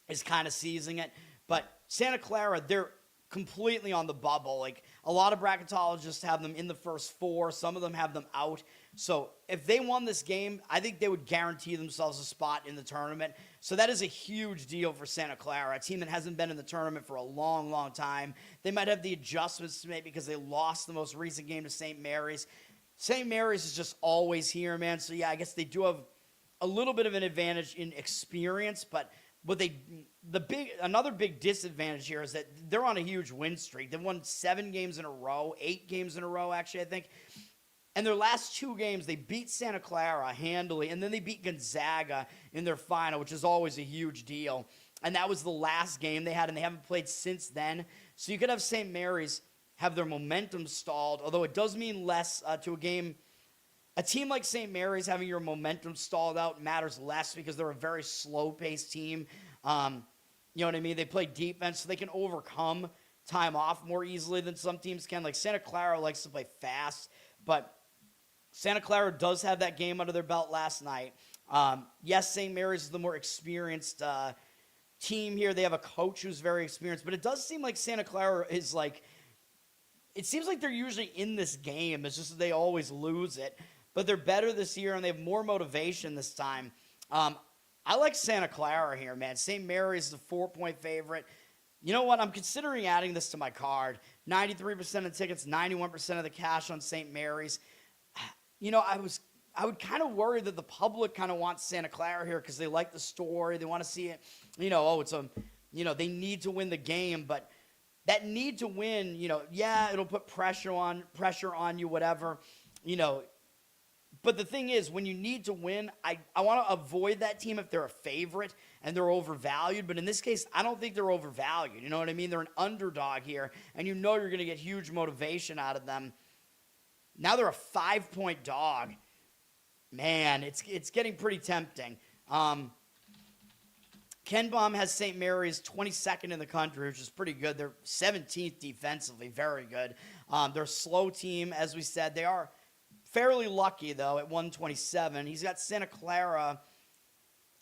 is kind of seizing it. But Santa Clara, they're completely on the bubble. A lot of bracketologists have them in the first 4. Some of them have them out. So if they won this game, I think they would guarantee themselves a spot in the tournament. So that is a huge deal for Santa Clara, a team that hasn't been in the tournament for a long, long time. They might have the adjustments to make because they lost the most recent game to St. Mary's. St. Mary's is just always here, man. So, yeah, I guess they do have a little bit of an advantage in experience, but another big disadvantage here is that they're on a huge win streak. They've won 7 games in a row, 8 games in a row, actually, I think. And their last 2 games, they beat Santa Clara handily, and then they beat Gonzaga in their final, which is always a huge deal. And that was the last game they had, and they haven't played since then. So you could have St. Mary's have their momentum stalled, although it does mean less to a game A team like St. Mary's, having your momentum stalled out matters less because they're a very slow-paced team. You know what I mean? They play defense, so they can overcome time off more easily than some teams can. Like Santa Clara likes to play fast, but Santa Clara does have that game under their belt last night. Yes, St. Mary's is the more experienced team here. They have a coach who's very experienced, but it does seem like Santa Clara is like, it seems like they're usually in this game. It's just that they always lose it. But they're better this year, and they have more motivation this time. I like Santa Clara here, man. St. Mary's is a 4-point favorite. You know what? I'm considering adding this to my card. 93% of tickets, 91% of the cash on St. Mary's. You know, I would kind of worry that the public kind of wants Santa Clara here because they like the story. They want to see it. You know, they need to win the game, but that need to win, yeah, it'll put pressure on you, whatever, But the thing is, when you need to win, I want to avoid that team if they're a favorite and they're overvalued. But in this case, I don't think they're overvalued. You know what I mean? They're an underdog here, and you're going to get huge motivation out of them. Now they're a 5-point dog. Man, it's getting pretty tempting. Ken Baum has St. Mary's 22nd in the country, which is pretty good. They're 17th defensively, very good. They're a slow team, as we said. They are fairly lucky, though, at 127. He's got Santa Clara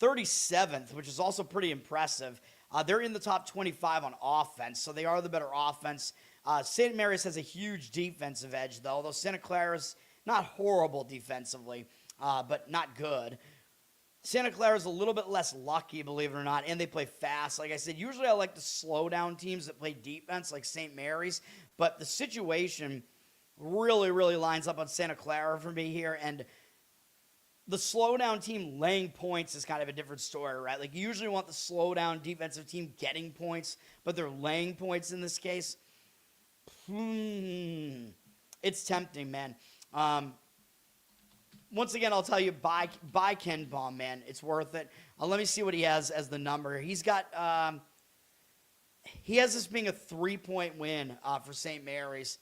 37th, which is also pretty impressive. They're in the top 25 on offense, so they are the better offense. St. Mary's has a huge defensive edge, though Santa Clara's not horrible defensively, but not good. Santa Clara's a little bit less lucky, believe it or not, and they play fast. Like I said, usually I like to slow down teams that play defense, like St. Mary's, but the situation really, really lines up on Santa Clara for me here, and the slow-down team laying points is kind of a different story, right? Like, you usually want the slow-down defensive team getting points, but they're laying points in this case. It's tempting, man. Once again, I'll tell you, buy Ken Baum, man. It's worth it. Let me see what he has as the number. He's got, he has this being a 3-point win for St. Mary's.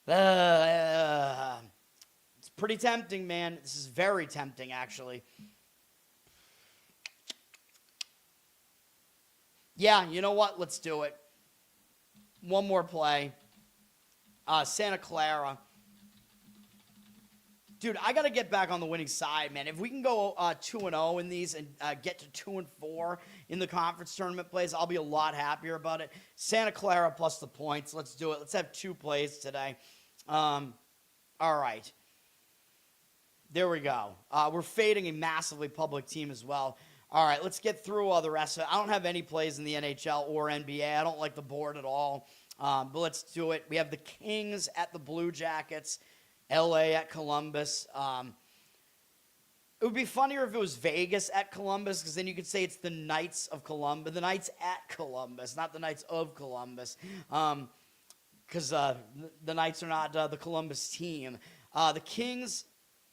It's pretty tempting, man. This is very tempting, actually. Yeah, you know what? Let's do it. One more play. Santa Clara. Dude, I got to get back on the winning side, man. If we can go 2-0 in these and get to 2-4 in the conference tournament plays, I'll be a lot happier about it. Santa Clara plus the points. Let's do it. Let's have 2 plays today. All right. There we go. We're fading a massively public team as well. All right, let's get through all the rest of it. I don't have any plays in the NHL or NBA. I don't like the board at all. But let's do it. We have the Kings at the Blue Jackets. LA at Columbus. It would be funnier if it was Vegas at Columbus, because then you could say it's the Knights of Columbus, the Knights at Columbus, not the Knights of Columbus, because the Knights are not the Columbus team. The Kings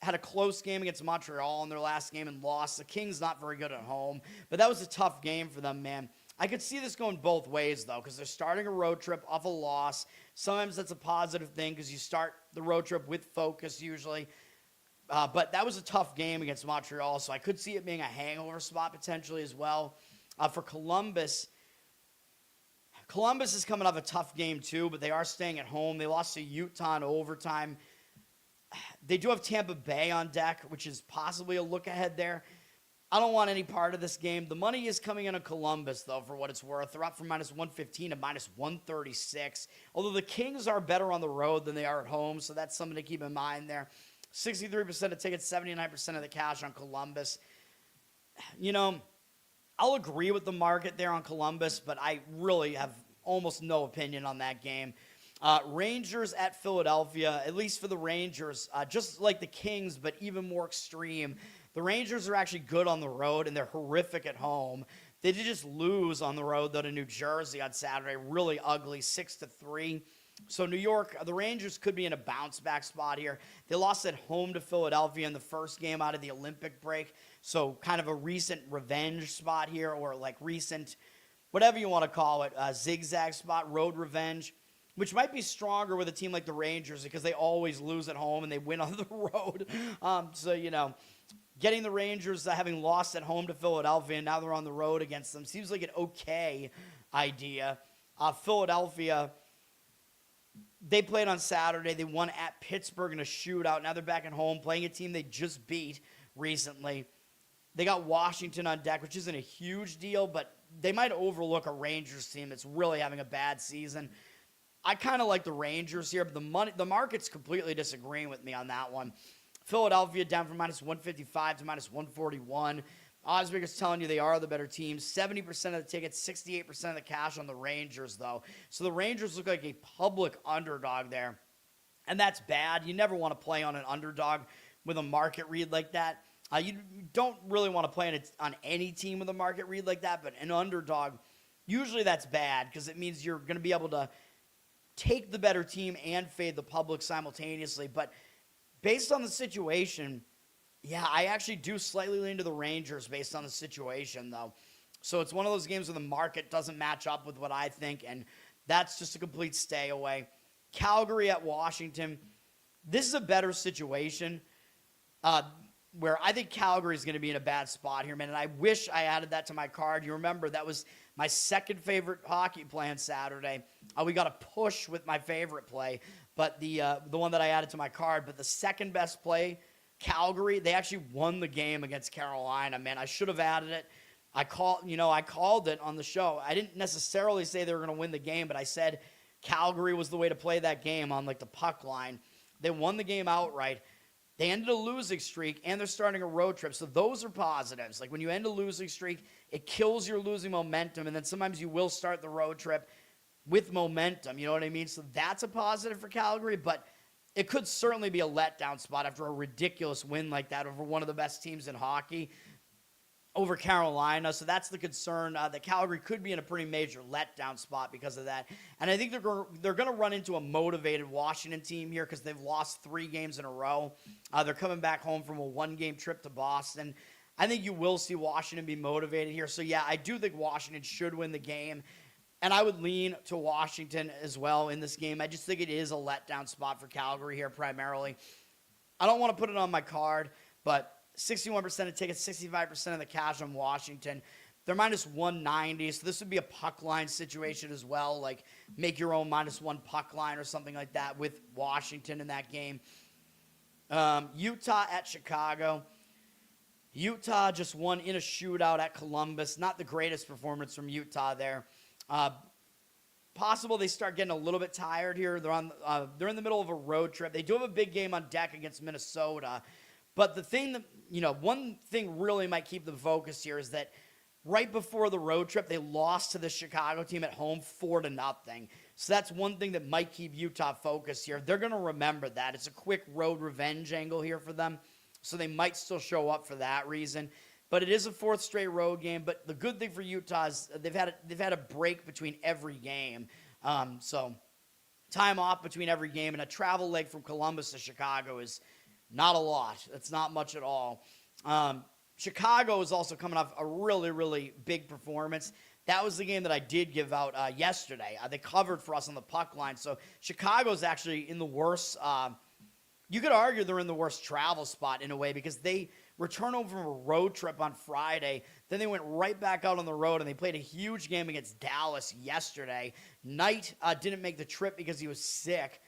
had a close game against Montreal in their last game and lost. The Kings not very good at home, but that was a tough game for them, man. I could see this going both ways, though, because they're starting a road trip off a loss. Sometimes that's a positive thing because you start the road trip with focus usually. But that was a tough game against Montreal, so I could see it being a hangover spot potentially as well. For Columbus, Columbus is coming off a tough game too, but they are staying at home. They lost to Utah in overtime. They do have Tampa Bay on deck, which is possibly a look ahead there. I don't want any part of this game. The money is coming in on Columbus, though, for what it's worth. They're up from -115 to -136. Although the Kings are better on the road than they are at home, so that's something to keep in mind there. 63% of tickets, 79% of the cash on Columbus. You know, I'll agree with the market there on Columbus, but I really have almost no opinion on that game. Rangers at Philadelphia, at least for the Rangers, just like the Kings, but even more extreme. The Rangers are actually good on the road, and they're horrific at home. They did just lose on the road, though, to New Jersey on Saturday. Really ugly, 6-3. So New York, the Rangers could be in a bounce-back spot here. They lost at home to Philadelphia in the first game out of the Olympic break. So kind of a recent revenge spot here, or like recent, whatever you want to call it, zigzag spot, road revenge. which might be stronger with a team like the Rangers because they always lose at home and they win on the road. So, getting the Rangers having lost at home to Philadelphia and now they're on the road against them seems like an okay idea. Philadelphia, they played on Saturday. They won at Pittsburgh in a shootout. Now they're back at home playing a team they just beat recently. They got Washington on deck, which isn't a huge deal, but they might overlook a Rangers team that's really having a bad season. I kind of like the Rangers here, but the market's completely disagreeing with me on that one. Philadelphia down from minus 155 to minus 141. Oddsmakers telling you they are the better team. 70% of the tickets, 68% of the cash on the Rangers, though. So the Rangers look like a public underdog there, and that's bad. You never want to play on an underdog with a market read like that. You don't really want to play on any team with a market read like that, but an underdog, usually that's bad because it means you're going to be able to take the better team and fade the public simultaneously. But based on the situation, yeah, I actually do slightly lean to the Rangers based on the situation, though. So it's one of those games where the market doesn't match up with what I think, and that's just a complete stay away. Calgary at Washington. This is a better situation where I think Calgary is going to be in a bad spot here, man, and I wish I added that to my card. You remember that was my second favorite hockey play on Saturday. We got a push with my favorite play, but the one that I added to my card, but the second best play, Calgary, they actually won the game against Carolina, man. I should have added it. I called it on the show. I didn't necessarily say they were going to win the game, but I said Calgary was the way to play that game on like the puck line. They won the game outright. They ended a losing streak, and they're starting a road trip. So those are positives. Like when you end a losing streak, it kills your losing momentum, and then sometimes you will start the road trip with momentum. You know what I mean? So that's a positive for Calgary, but it could certainly be a letdown spot after a ridiculous win like that over one of the best teams in hockey, over Carolina. So that's the concern, that Calgary could be in a pretty major letdown spot because of that. And I think they're going to run into a motivated Washington team here because they've lost 3 games in a row. They're coming back home from a 1-game trip to Boston. I think you will see Washington be motivated here. So, yeah, I do think Washington should win the game. And I would lean to Washington as well in this game. I just think it is a letdown spot for Calgary here primarily. I don't want to put it on my card, but 61% of tickets, 65% of the cash on Washington. They're minus 190, so this would be a puck line situation as well, like make your own -1 puck line or something like that with Washington in that game. Utah at Chicago. Utah just won in a shootout at Columbus. Not the greatest performance from Utah there. Possible they start getting a little bit tired here. They're in the middle of a road trip. They do have a big game on deck against Minnesota. But the thing that, one thing really might keep them focused here is that right before the road trip, they lost to the Chicago team at home 4-0. So that's one thing that might keep Utah focused here. They're going to remember that. It's a quick road revenge angle here for them. So they might still show up for that reason. But it is a 4th straight road game. But the good thing for Utah is they've had a break between every game. So time off between every game, and a travel leg from Columbus to Chicago is not a lot. That's not much at all. Chicago is also coming off a really, really big performance. That was the game that I did give out yesterday. They covered for us on the puck line. So Chicago's actually in the worst. You could argue they're in the worst travel spot in a way because they returned over from a road trip on Friday. Then they went right back out on the road, and they played a huge game against Dallas yesterday. Knight didn't make the trip because he was sick.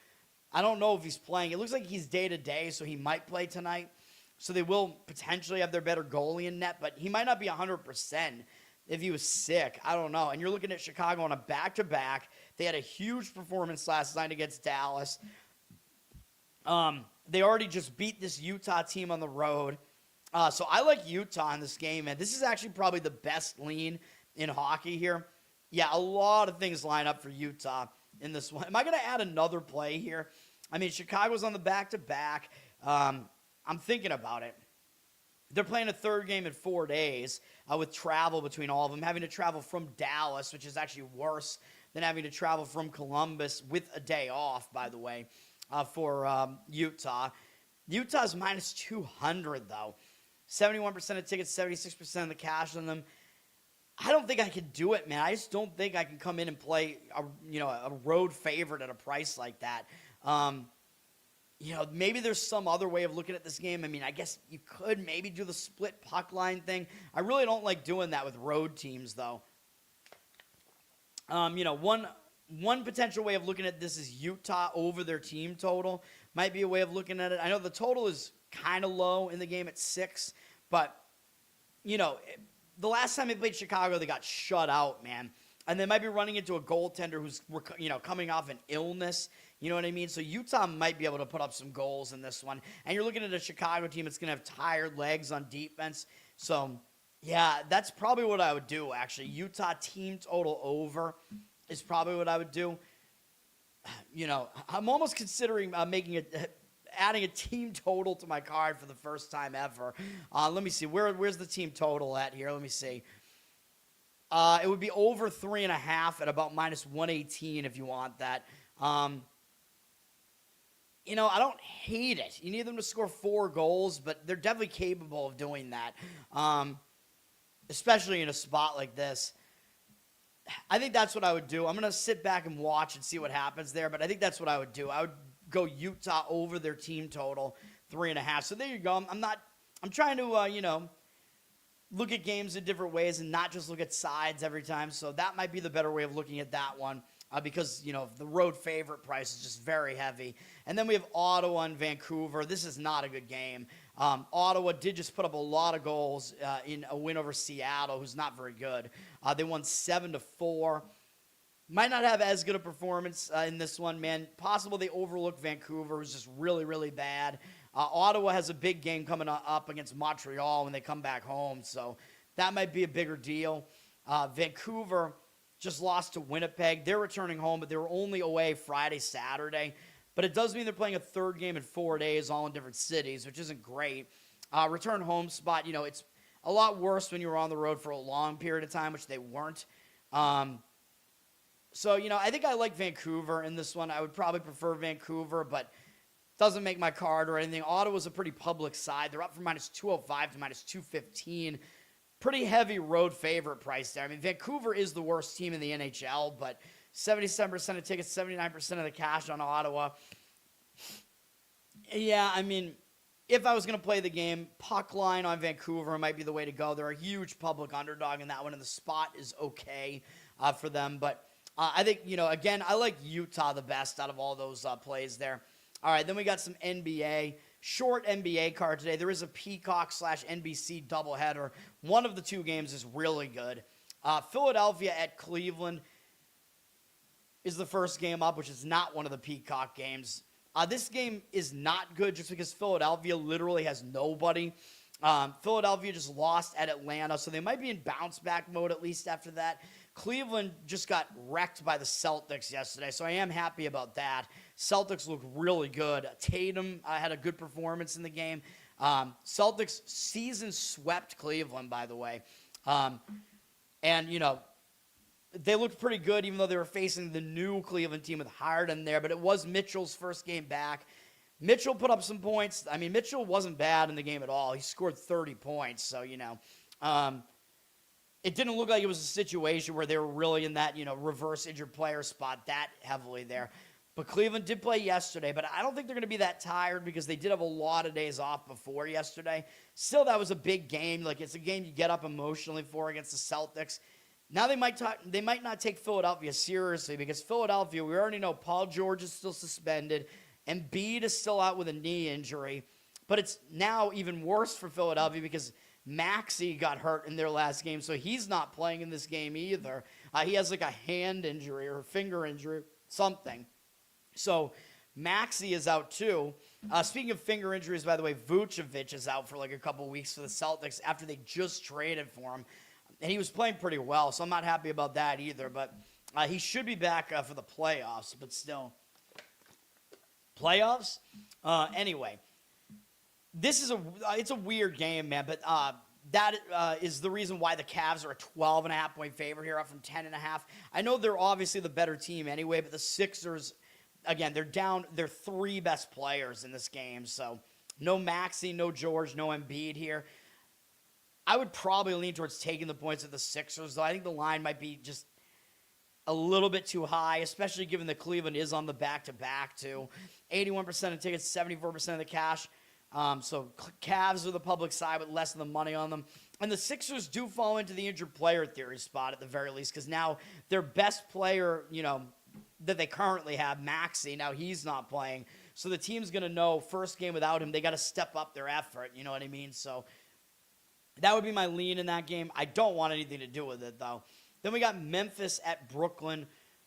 I don't know if he's playing. It looks like he's day-to-day, so he might play tonight. So they will potentially have their better goalie in net, but he might not be 100% if he was sick. I don't know. And you're looking at Chicago on a back-to-back. They had a huge performance last night against Dallas. They already just beat this Utah team on the road. So I like Utah in this game, man. This is actually probably the best lean in hockey here. Yeah, a lot of things line up for Utah in this one. Am I going to add another play here? I mean, Chicago's on the back-to-back. I'm thinking about it. They're playing a 3rd game in 4 days with travel between all of them, having to travel from Dallas, which is actually worse than having to travel from Columbus with a day off, by the way, for Utah. Utah's minus 200, though. 71% of tickets, 76% of the cash on them. I don't think I could do it, man. I just don't think I can come in and play a road favorite at a price like that. Maybe there's some other way of looking at this game. I mean, I guess you could maybe do the split puck line thing. I really don't like doing that with road teams, though. One potential way of looking at this is Utah over their team total. Might be a way of looking at it. I know the total is kind of low in the game at 6, but, the last time they played Chicago, they got shut out, man. And they might be running into a goaltender who's, coming off an illness. You know what I mean? So Utah might be able to put up some goals in this one. And you're looking at a Chicago team that's going to have tired legs on defense. So, yeah, that's probably what I would do, actually. Utah team total over is probably what I would do. I'm almost considering adding a team total to my card for the first time ever. Let me see. Where's the team total at here? Let me see. It would be over 3.5 at about -118 if you want that. I don't hate it. You need them to score 4 goals, but they're definitely capable of doing that, especially in a spot like this. I think that's what I would do. I'm going to sit back and watch and see what happens there, but I think that's what I would do. I would go Utah over their team total, 3.5. So there you go. I'm trying to, look at games in different ways and not just look at sides every time. So that might be the better way of looking at that one. Because, the road favorite price is just very heavy. And then we have Ottawa and Vancouver. This is not a good game. Ottawa did just put up a lot of goals in a win over Seattle, who's not very good. They won 7-4. Might not have as good a performance in this one, man. Possible they overlooked Vancouver, who's just really, really bad. Ottawa has a big game coming up against Montreal when they come back home. So that might be a bigger deal. Vancouver just lost to Winnipeg. They're returning home, but they were only away Friday, Saturday. But it does mean they're playing a third game in 4 days, all in different cities, which isn't great. Return home spot, it's a lot worse when you were on the road for a long period of time, which they weren't. So, I think I like Vancouver in this one. I would probably prefer Vancouver, but doesn't make my card or anything. Ottawa's a pretty public side. They're up from -205 to -215. Pretty heavy road favorite price there. I mean, Vancouver is the worst team in the NHL, but 77% of tickets, 79% of the cash on Ottawa. Yeah, I mean, if I was going to play the game, puck line on Vancouver might be the way to go. They're a huge public underdog in that one, and the spot is okay for them. But I think, again, I like Utah the best out of all those plays there. All right, then we got some NBA. Short NBA card today. There is a Peacock/NBC doubleheader. One of the two games is really good. Philadelphia at Cleveland is the first game up, which is not one of the Peacock games. This game is not good just because Philadelphia literally has nobody. Philadelphia just lost at Atlanta, so they might be in bounce-back mode at least after that. Cleveland just got wrecked by the Celtics yesterday, so I am happy about that. Celtics look really good. Tatum had a good performance in the game. Celtics season swept Cleveland, by the way. And, they looked pretty good even though they were facing the new Cleveland team with Harden there, but it was Mitchell's first game back. Mitchell put up some points. I mean, Mitchell wasn't bad in the game at all. He scored 30 points, so, it didn't look like it was a situation where they were really in that, reverse injured player spot that heavily there. But Cleveland did play yesterday, but I don't think they're going to be that tired because they did have a lot of days off before yesterday. Still, that was a big game. Like, it's a game you get up emotionally for against the Celtics. Now they might not take Philadelphia seriously because Philadelphia, we already know Paul George is still suspended. Embiid is still out with a knee injury. But it's now even worse for Philadelphia because Maxey got hurt in their last game, so he's not playing in this game either. He has like a hand injury or a finger injury, something. So Maxey is out too. Speaking of finger injuries, by the way, Vucevic is out for like a couple weeks for the Celtics after they just traded for him. And he was playing pretty well, so I'm not happy about that either. But he should be back for the playoffs, but still. Playoffs? Anyway, this is it's a weird game, man, but that is the reason why the Cavs are a 12.5 point favorite here, up from 10.5. I know they're obviously the better team anyway, but the Sixers, again, they're down their 3 best players in this game. So no Maxey, no George, no Embiid here. I would probably lean towards taking the points of the Sixers, though. I think the line might be just a little bit too high, especially given that Cleveland is on the back-to-back, too. 81% of tickets, 74% of the cash. So Cavs are the public side with less of the money on them. And the Sixers do fall into the injured player theory spot at the very least, because now their best player, that they currently have, Maxey, now he's not playing. So the team's going to know first game without him, they got to step up their effort, you know what I mean? So that would be my lean in that game. I don't want anything to do with it, though. Then we got Memphis at Brooklyn.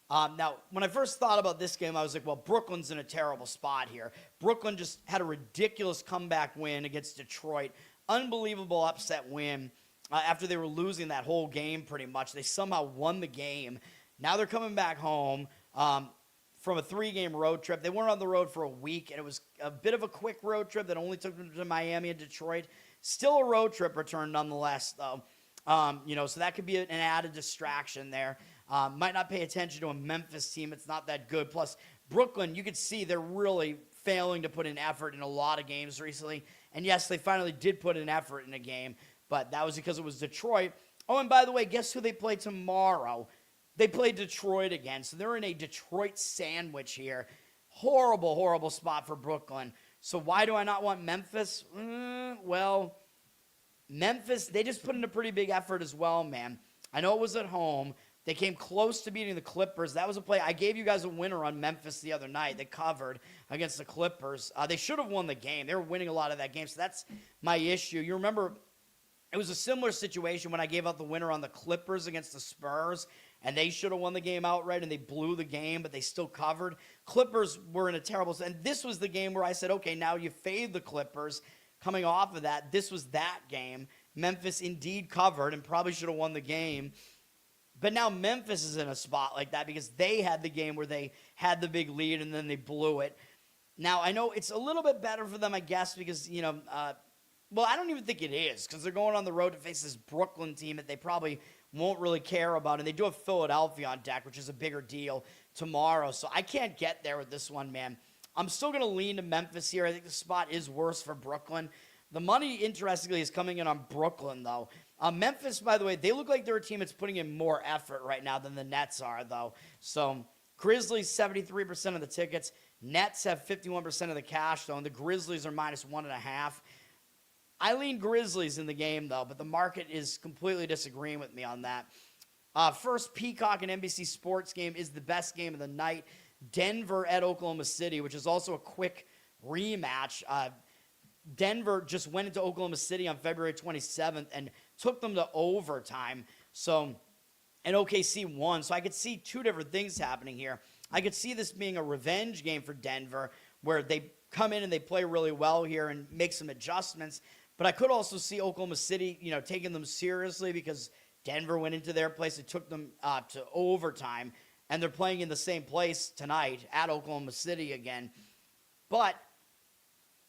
Now, when I first thought about this game, I was like, well, Brooklyn's in a terrible spot here. Brooklyn just had a ridiculous comeback win against Detroit. Unbelievable upset win after they were losing that whole game pretty much. They somehow won the game. Now they're coming back home from a 3-game road trip. They weren't on the road for a week, and it was a bit of a quick road trip that only took them to Miami and Detroit. Still a road trip return nonetheless, though. So that could be an added distraction there. Might not pay attention to a Memphis team. It's not that good. Plus, Brooklyn, you could see they're really failing to put in effort in a lot of games recently. And yes, they finally did put in effort in a game, but that was because it was Detroit. Oh, and by the way, guess who they play tomorrow? They play Detroit again, so they're in a Detroit sandwich here. Horrible, horrible spot for Brooklyn. So why do I not want Memphis? Well, Memphis, they just put in a pretty big effort as well, man. I know it was at home. They came close to beating the Clippers. That was a play. I gave you guys a winner on Memphis the other night. They covered against the Clippers. They should have won the game. They were winning a lot of that game, so that's my issue. You remember it was a similar situation when I gave out the winner on the Clippers against the Spurs, and they should have won the game outright, and they blew the game, but they still covered. Clippers were in a terrible – and this was the game where I said, okay, now you fade the Clippers. Coming off of that, this was that game. Memphis indeed covered and probably should have won the game. But now Memphis is in a spot like that because they had the game where they had the big lead and then they blew it. Now, I know it's a little bit better for them, I guess, because, I don't even think it is because they're going on the road to face this Brooklyn team that they probably won't really care about. And they do have Philadelphia on deck, which is a bigger deal tomorrow. So I can't get there with this one, man. I'm still going to lean to Memphis here. I think the spot is worse for Brooklyn. The money, interestingly, is coming in on Brooklyn, though. Memphis, by the way, they look like they're a team that's putting in more effort right now than the Nets are, though. So Grizzlies, 73% of the tickets. Nets have 51% of the cash, though, and the Grizzlies are minus 1.5. I lean Grizzlies in the game, though, but the market is completely disagreeing with me on that. First Peacock and NBC Sports game is the best game of the night. Denver at Oklahoma City, which is also a quick rematch. Denver just went into Oklahoma City on February 27th and took them to overtime. And OKC won. So I could see two different things happening here. I could see this being a revenge game for Denver where they come in and they play really well here and make some adjustments. But I could also see Oklahoma City, taking them seriously because Denver went into their place and took them to overtime. And they're playing in the same place tonight at Oklahoma City again. But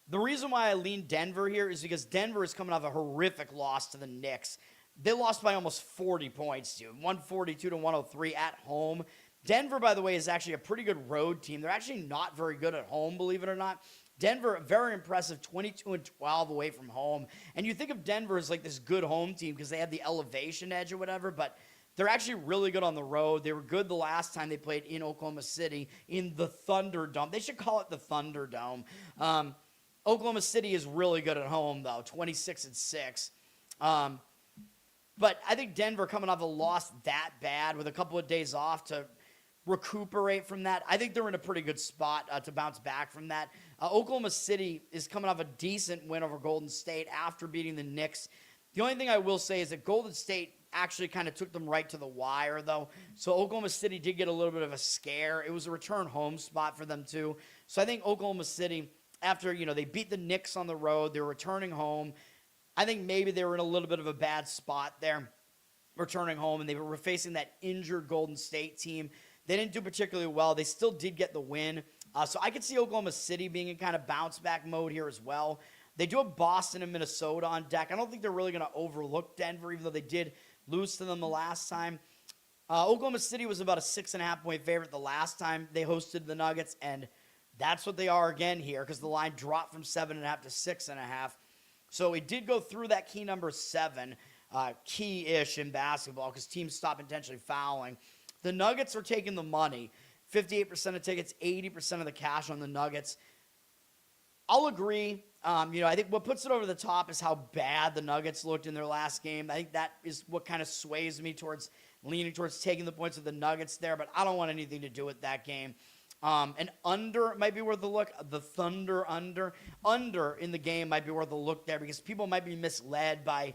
the reason why I lean Denver here is because Denver is coming off a horrific loss to the Knicks. They lost by almost 40 points, dude. 142-103 at home. Denver, by the way, is actually a pretty good road team. They're actually not very good at home, believe it or not. Denver, very impressive, 22-12 away from home. And you think of Denver as like this good home team because they have the elevation edge or whatever, but they're actually really good on the road. They were good the last time they played in Oklahoma City in the Thunderdome. They should call it the Thunderdome. Oklahoma City is really good at home, though, 26-6. But I think Denver coming off a loss that bad with a couple of days off to recuperate from that, I think they're in a pretty good spot to bounce back from that. Oklahoma City is coming off a decent win over Golden State after beating the Knicks. The only thing I will say is that Golden State actually kind of took them right to the wire, though. So Oklahoma City did get a little bit of a scare. It was a return home spot for them, too. So I think Oklahoma City, after, they beat the Knicks on the road, they're returning home. I think maybe they were in a little bit of a bad spot there, returning home, and they were facing that injured Golden State team. They didn't do particularly well. They still did get the win. So I could see Oklahoma City being in kind of bounce-back mode here as well. They do have Boston and Minnesota on deck. I don't think they're really going to overlook Denver, even though they did lose to them the last time. Oklahoma City was about a 6.5-point favorite the last time they hosted the Nuggets, and that's what they are again here because the line dropped from 7.5 to 6.5. So it did go through that key number 7, key-ish in basketball because teams stop intentionally fouling. The Nuggets are taking the money. 58% of tickets, 80% of the cash on the Nuggets. I'll agree. I think what puts it over the top is how bad the Nuggets looked in their last game. I think that is what kind of sways me towards leaning towards taking the points of the Nuggets there, but I don't want anything to do with that game. And under might be worth a look. The Thunder under in the game might be worth a look there because people might be misled by,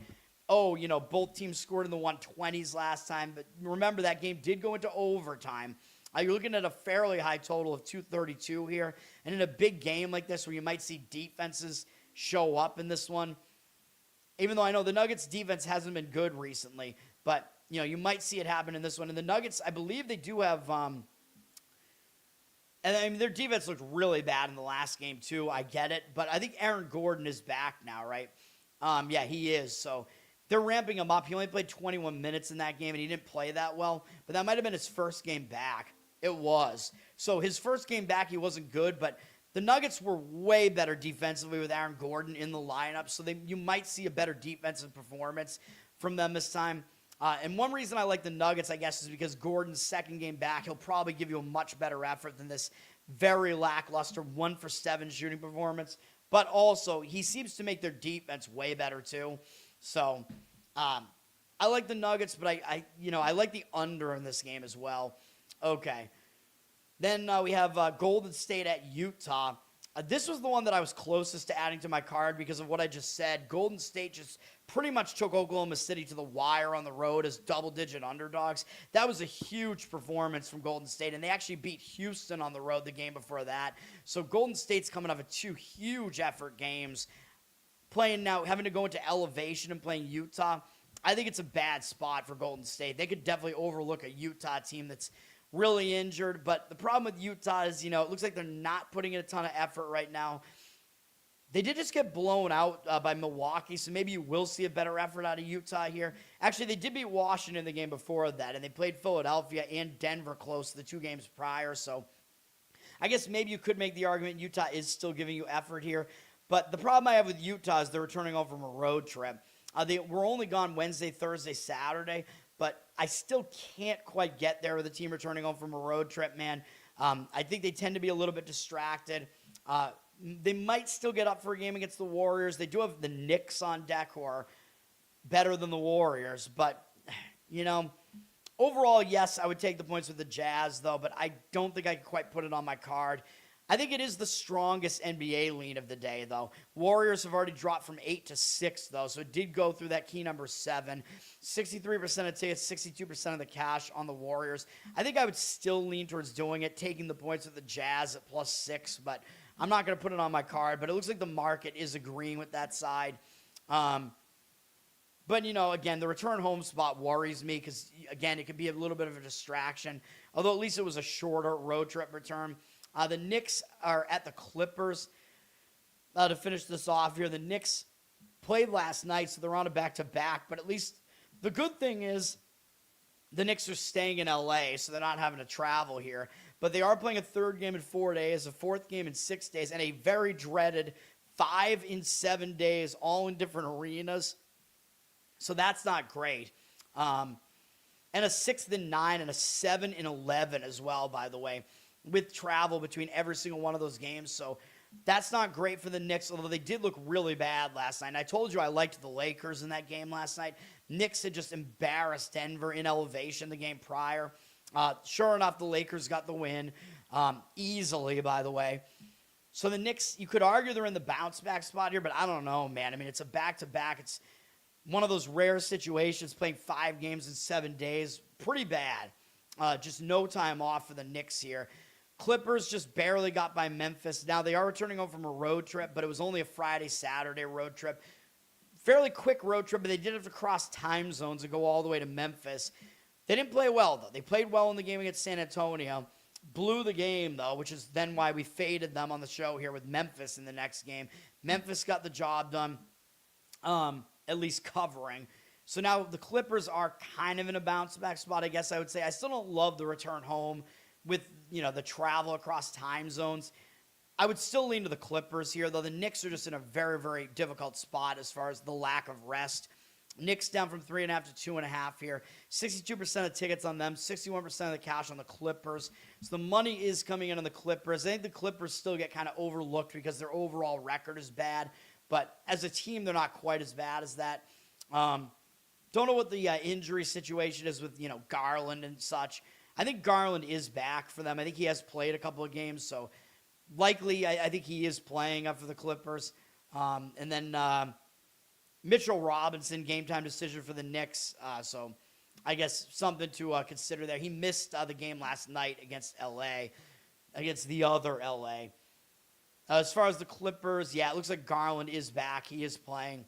both teams scored in the 120s last time. But remember, that game did go into overtime. You're looking at a fairly high total of 232 here. And in a big game like this where you might see defenses show up in this one, even though I know the Nuggets defense hasn't been good recently, but, you might see it happen in this one. And the Nuggets, I believe they do have, and I mean, their defense looked really bad in the last game too. I get it. But I think Aaron Gordon is back now, right? Yeah, he is. So they're ramping him up. He only played 21 minutes in that game, and he didn't play that well. But that might have been his first game back. It was. So his first game back, he wasn't good, but the Nuggets were way better defensively with Aaron Gordon in the lineup, so you might see a better defensive performance from them this time. And one reason I like the Nuggets, I guess, is because Gordon's second game back, he'll probably give you a much better effort than this very lackluster 1-for-7 shooting performance. But also, he seems to make their defense way better too. So I like the Nuggets, but I like the under in this game as well. Okay. Then we have Golden State at Utah. This was the one that I was closest to adding to my card because of what I just said. Golden State just pretty much took Oklahoma City to the wire on the road as double-digit underdogs. That was a huge performance from Golden State, and they actually beat Houston on the road the game before that. So Golden State's coming off of 2 huge effort games, playing now, having to go into elevation and playing Utah. I think it's a bad spot for Golden State. They could definitely overlook a Utah team that's really injured, but the problem with Utah is, it looks like they're not putting in a ton of effort right now. They did just get blown out by Milwaukee, so maybe you will see a better effort out of Utah here. Actually, they did beat Washington the game before that, and they played Philadelphia and Denver close the 2 games prior, so I guess maybe you could make the argument Utah is still giving you effort here, but the problem I have with Utah is they're returning home from a road trip. They were only gone Wednesday, Thursday, Saturday, but I still can't quite get there with a team returning home from a road trip, man. I think they tend to be a little bit distracted. They might still get up for a game against the Warriors. They do have the Knicks on deck who are better than the Warriors. But, overall, yes, I would take the points with the Jazz, though. But I don't think I can quite put it on my card. I think it is the strongest NBA lean of the day, though. Warriors have already dropped from 8 to 6, though, so it did go through that key number 7. 63% of tickets, 62% of the cash on the Warriors. I think I would still lean towards doing it, taking the points with the Jazz at +6, but I'm not going to put it on my card. But it looks like the market is agreeing with that side. But, again, the return home spot worries me because, again, it could be a little bit of a distraction, although at least it was a shorter road trip return. The Knicks are at the Clippers to finish this off here. The Knicks played last night, so they're on a back-to-back. But at least the good thing is the Knicks are staying in L.A., so they're not having to travel here. But they are playing a 3rd game in 4 days, a 4th game in 6 days, and a very dreaded 5 in 7 days, all in different arenas. So that's not great. And a 6th in 9 and a 7 in 11 as well, by the way, with travel between every single one of those games. So that's not great for the Knicks, although they did look really bad last night. And I told you I liked the Lakers in that game last night. Knicks had just embarrassed Denver in elevation the game prior. Sure enough, the Lakers got the win easily, by the way. So the Knicks, you could argue they're in the bounce-back spot here, but I don't know, man. I mean, it's a back-to-back. It's one of those rare situations, playing 5 games in 7 days. Pretty bad. Just no time off for the Knicks here. Clippers just barely got by Memphis. Now, they are returning home from a road trip, but it was only a Friday-Saturday road trip. Fairly quick road trip, but they did have to cross time zones and go all the way to Memphis. They didn't play well, though. They played well in the game against San Antonio. Blew the game, though, which is then why we faded them on the show here with Memphis in the next game. Memphis got the job done, at least covering. So now the Clippers are kind of in a bounce-back spot, I guess I would say. I still don't love the return home with, the travel across time zones. I would still lean to the Clippers here, though the Knicks are just in a very, very difficult spot as far as the lack of rest. Knicks down from 3.5 to 2.5 here. 62% of tickets on them, 61% of the cash on the Clippers. So the money is coming in on the Clippers. I think the Clippers still get kind of overlooked because their overall record is bad. But as a team, they're not quite as bad as that. Don't know what the injury situation is with, Garland and such. I think Garland is back for them. I think he has played a couple of games, so likely I think he is playing up for the Clippers. And then Mitchell Robinson, game-time decision for the Knicks. So I guess something to consider there. He missed the game last night against L.A., against the other L.A. As far as the Clippers, it looks like Garland is back. He is playing.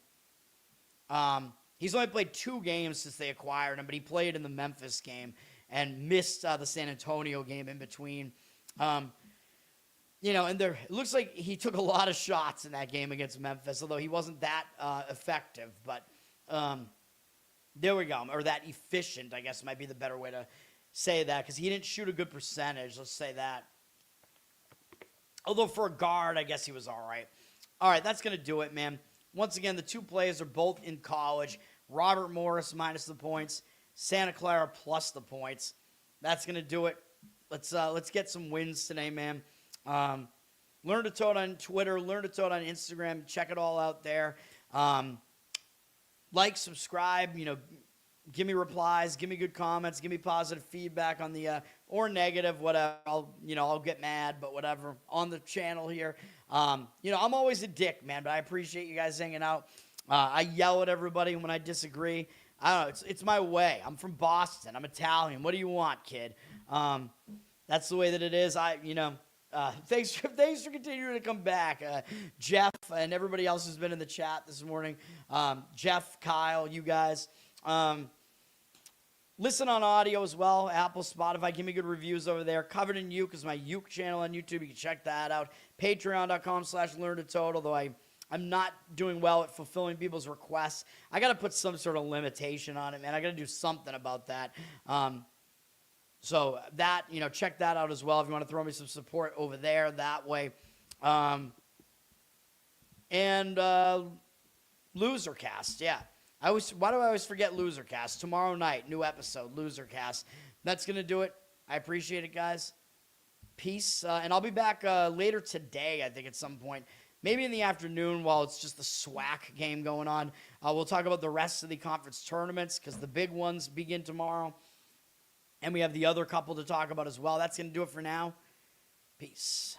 He's only played 2 games since they acquired him, but he played in the Memphis game and missed the San Antonio game in between. And it looks like he took a lot of shots in that game against Memphis, although he wasn't that effective. But there we go. Or that efficient, I guess, might be the better way to say that, because he didn't shoot a good percentage. Let's say that. Although for a guard, I guess he was all right. All right, that's going to do it, man. Once again, the 2 players are both in college. Robert Morris minus the points. Santa Clara plus the points. That's going to do it. Let's get some wins today, man. Learn to Toad on Twitter. Learn to Toad on Instagram. Check it all out there. Like, subscribe, give me replies, give me good comments, give me positive feedback on the, or negative, whatever. I'll get mad, but whatever, on the channel here. I'm always a dick, man, but I appreciate you guys hanging out. I yell at everybody when I disagree. I don't know, it's my way. I'm from Boston. I'm Italian. What do you want, kid? That's the way that it is. Thanks for continuing to come back. Jeff and everybody else who's been in the chat this morning. Jeff, Kyle, you guys. Listen on audio as well. Apple, Spotify. Give me good reviews over there. Covered in Uke is my Uke channel on YouTube. You can check that out. Patreon.com/LearnToToad. Although I'm not doing well at fulfilling people's requests. I got to put some sort of limitation on it, man. I got to do something about that. So that, check that out as well if you want to throw me some support over there that way. And Losercast, yeah. Why do I always forget Losercast? Tomorrow night, new episode, Losercast. That's going to do it. I appreciate it, guys. Peace. And I'll be back later today, I think, at some point. Maybe in the afternoon while it's just the SWAC game going on. We'll talk about the rest of the conference tournaments because the big ones begin tomorrow. And we have the other couple to talk about as well. That's going to do it for now. Peace.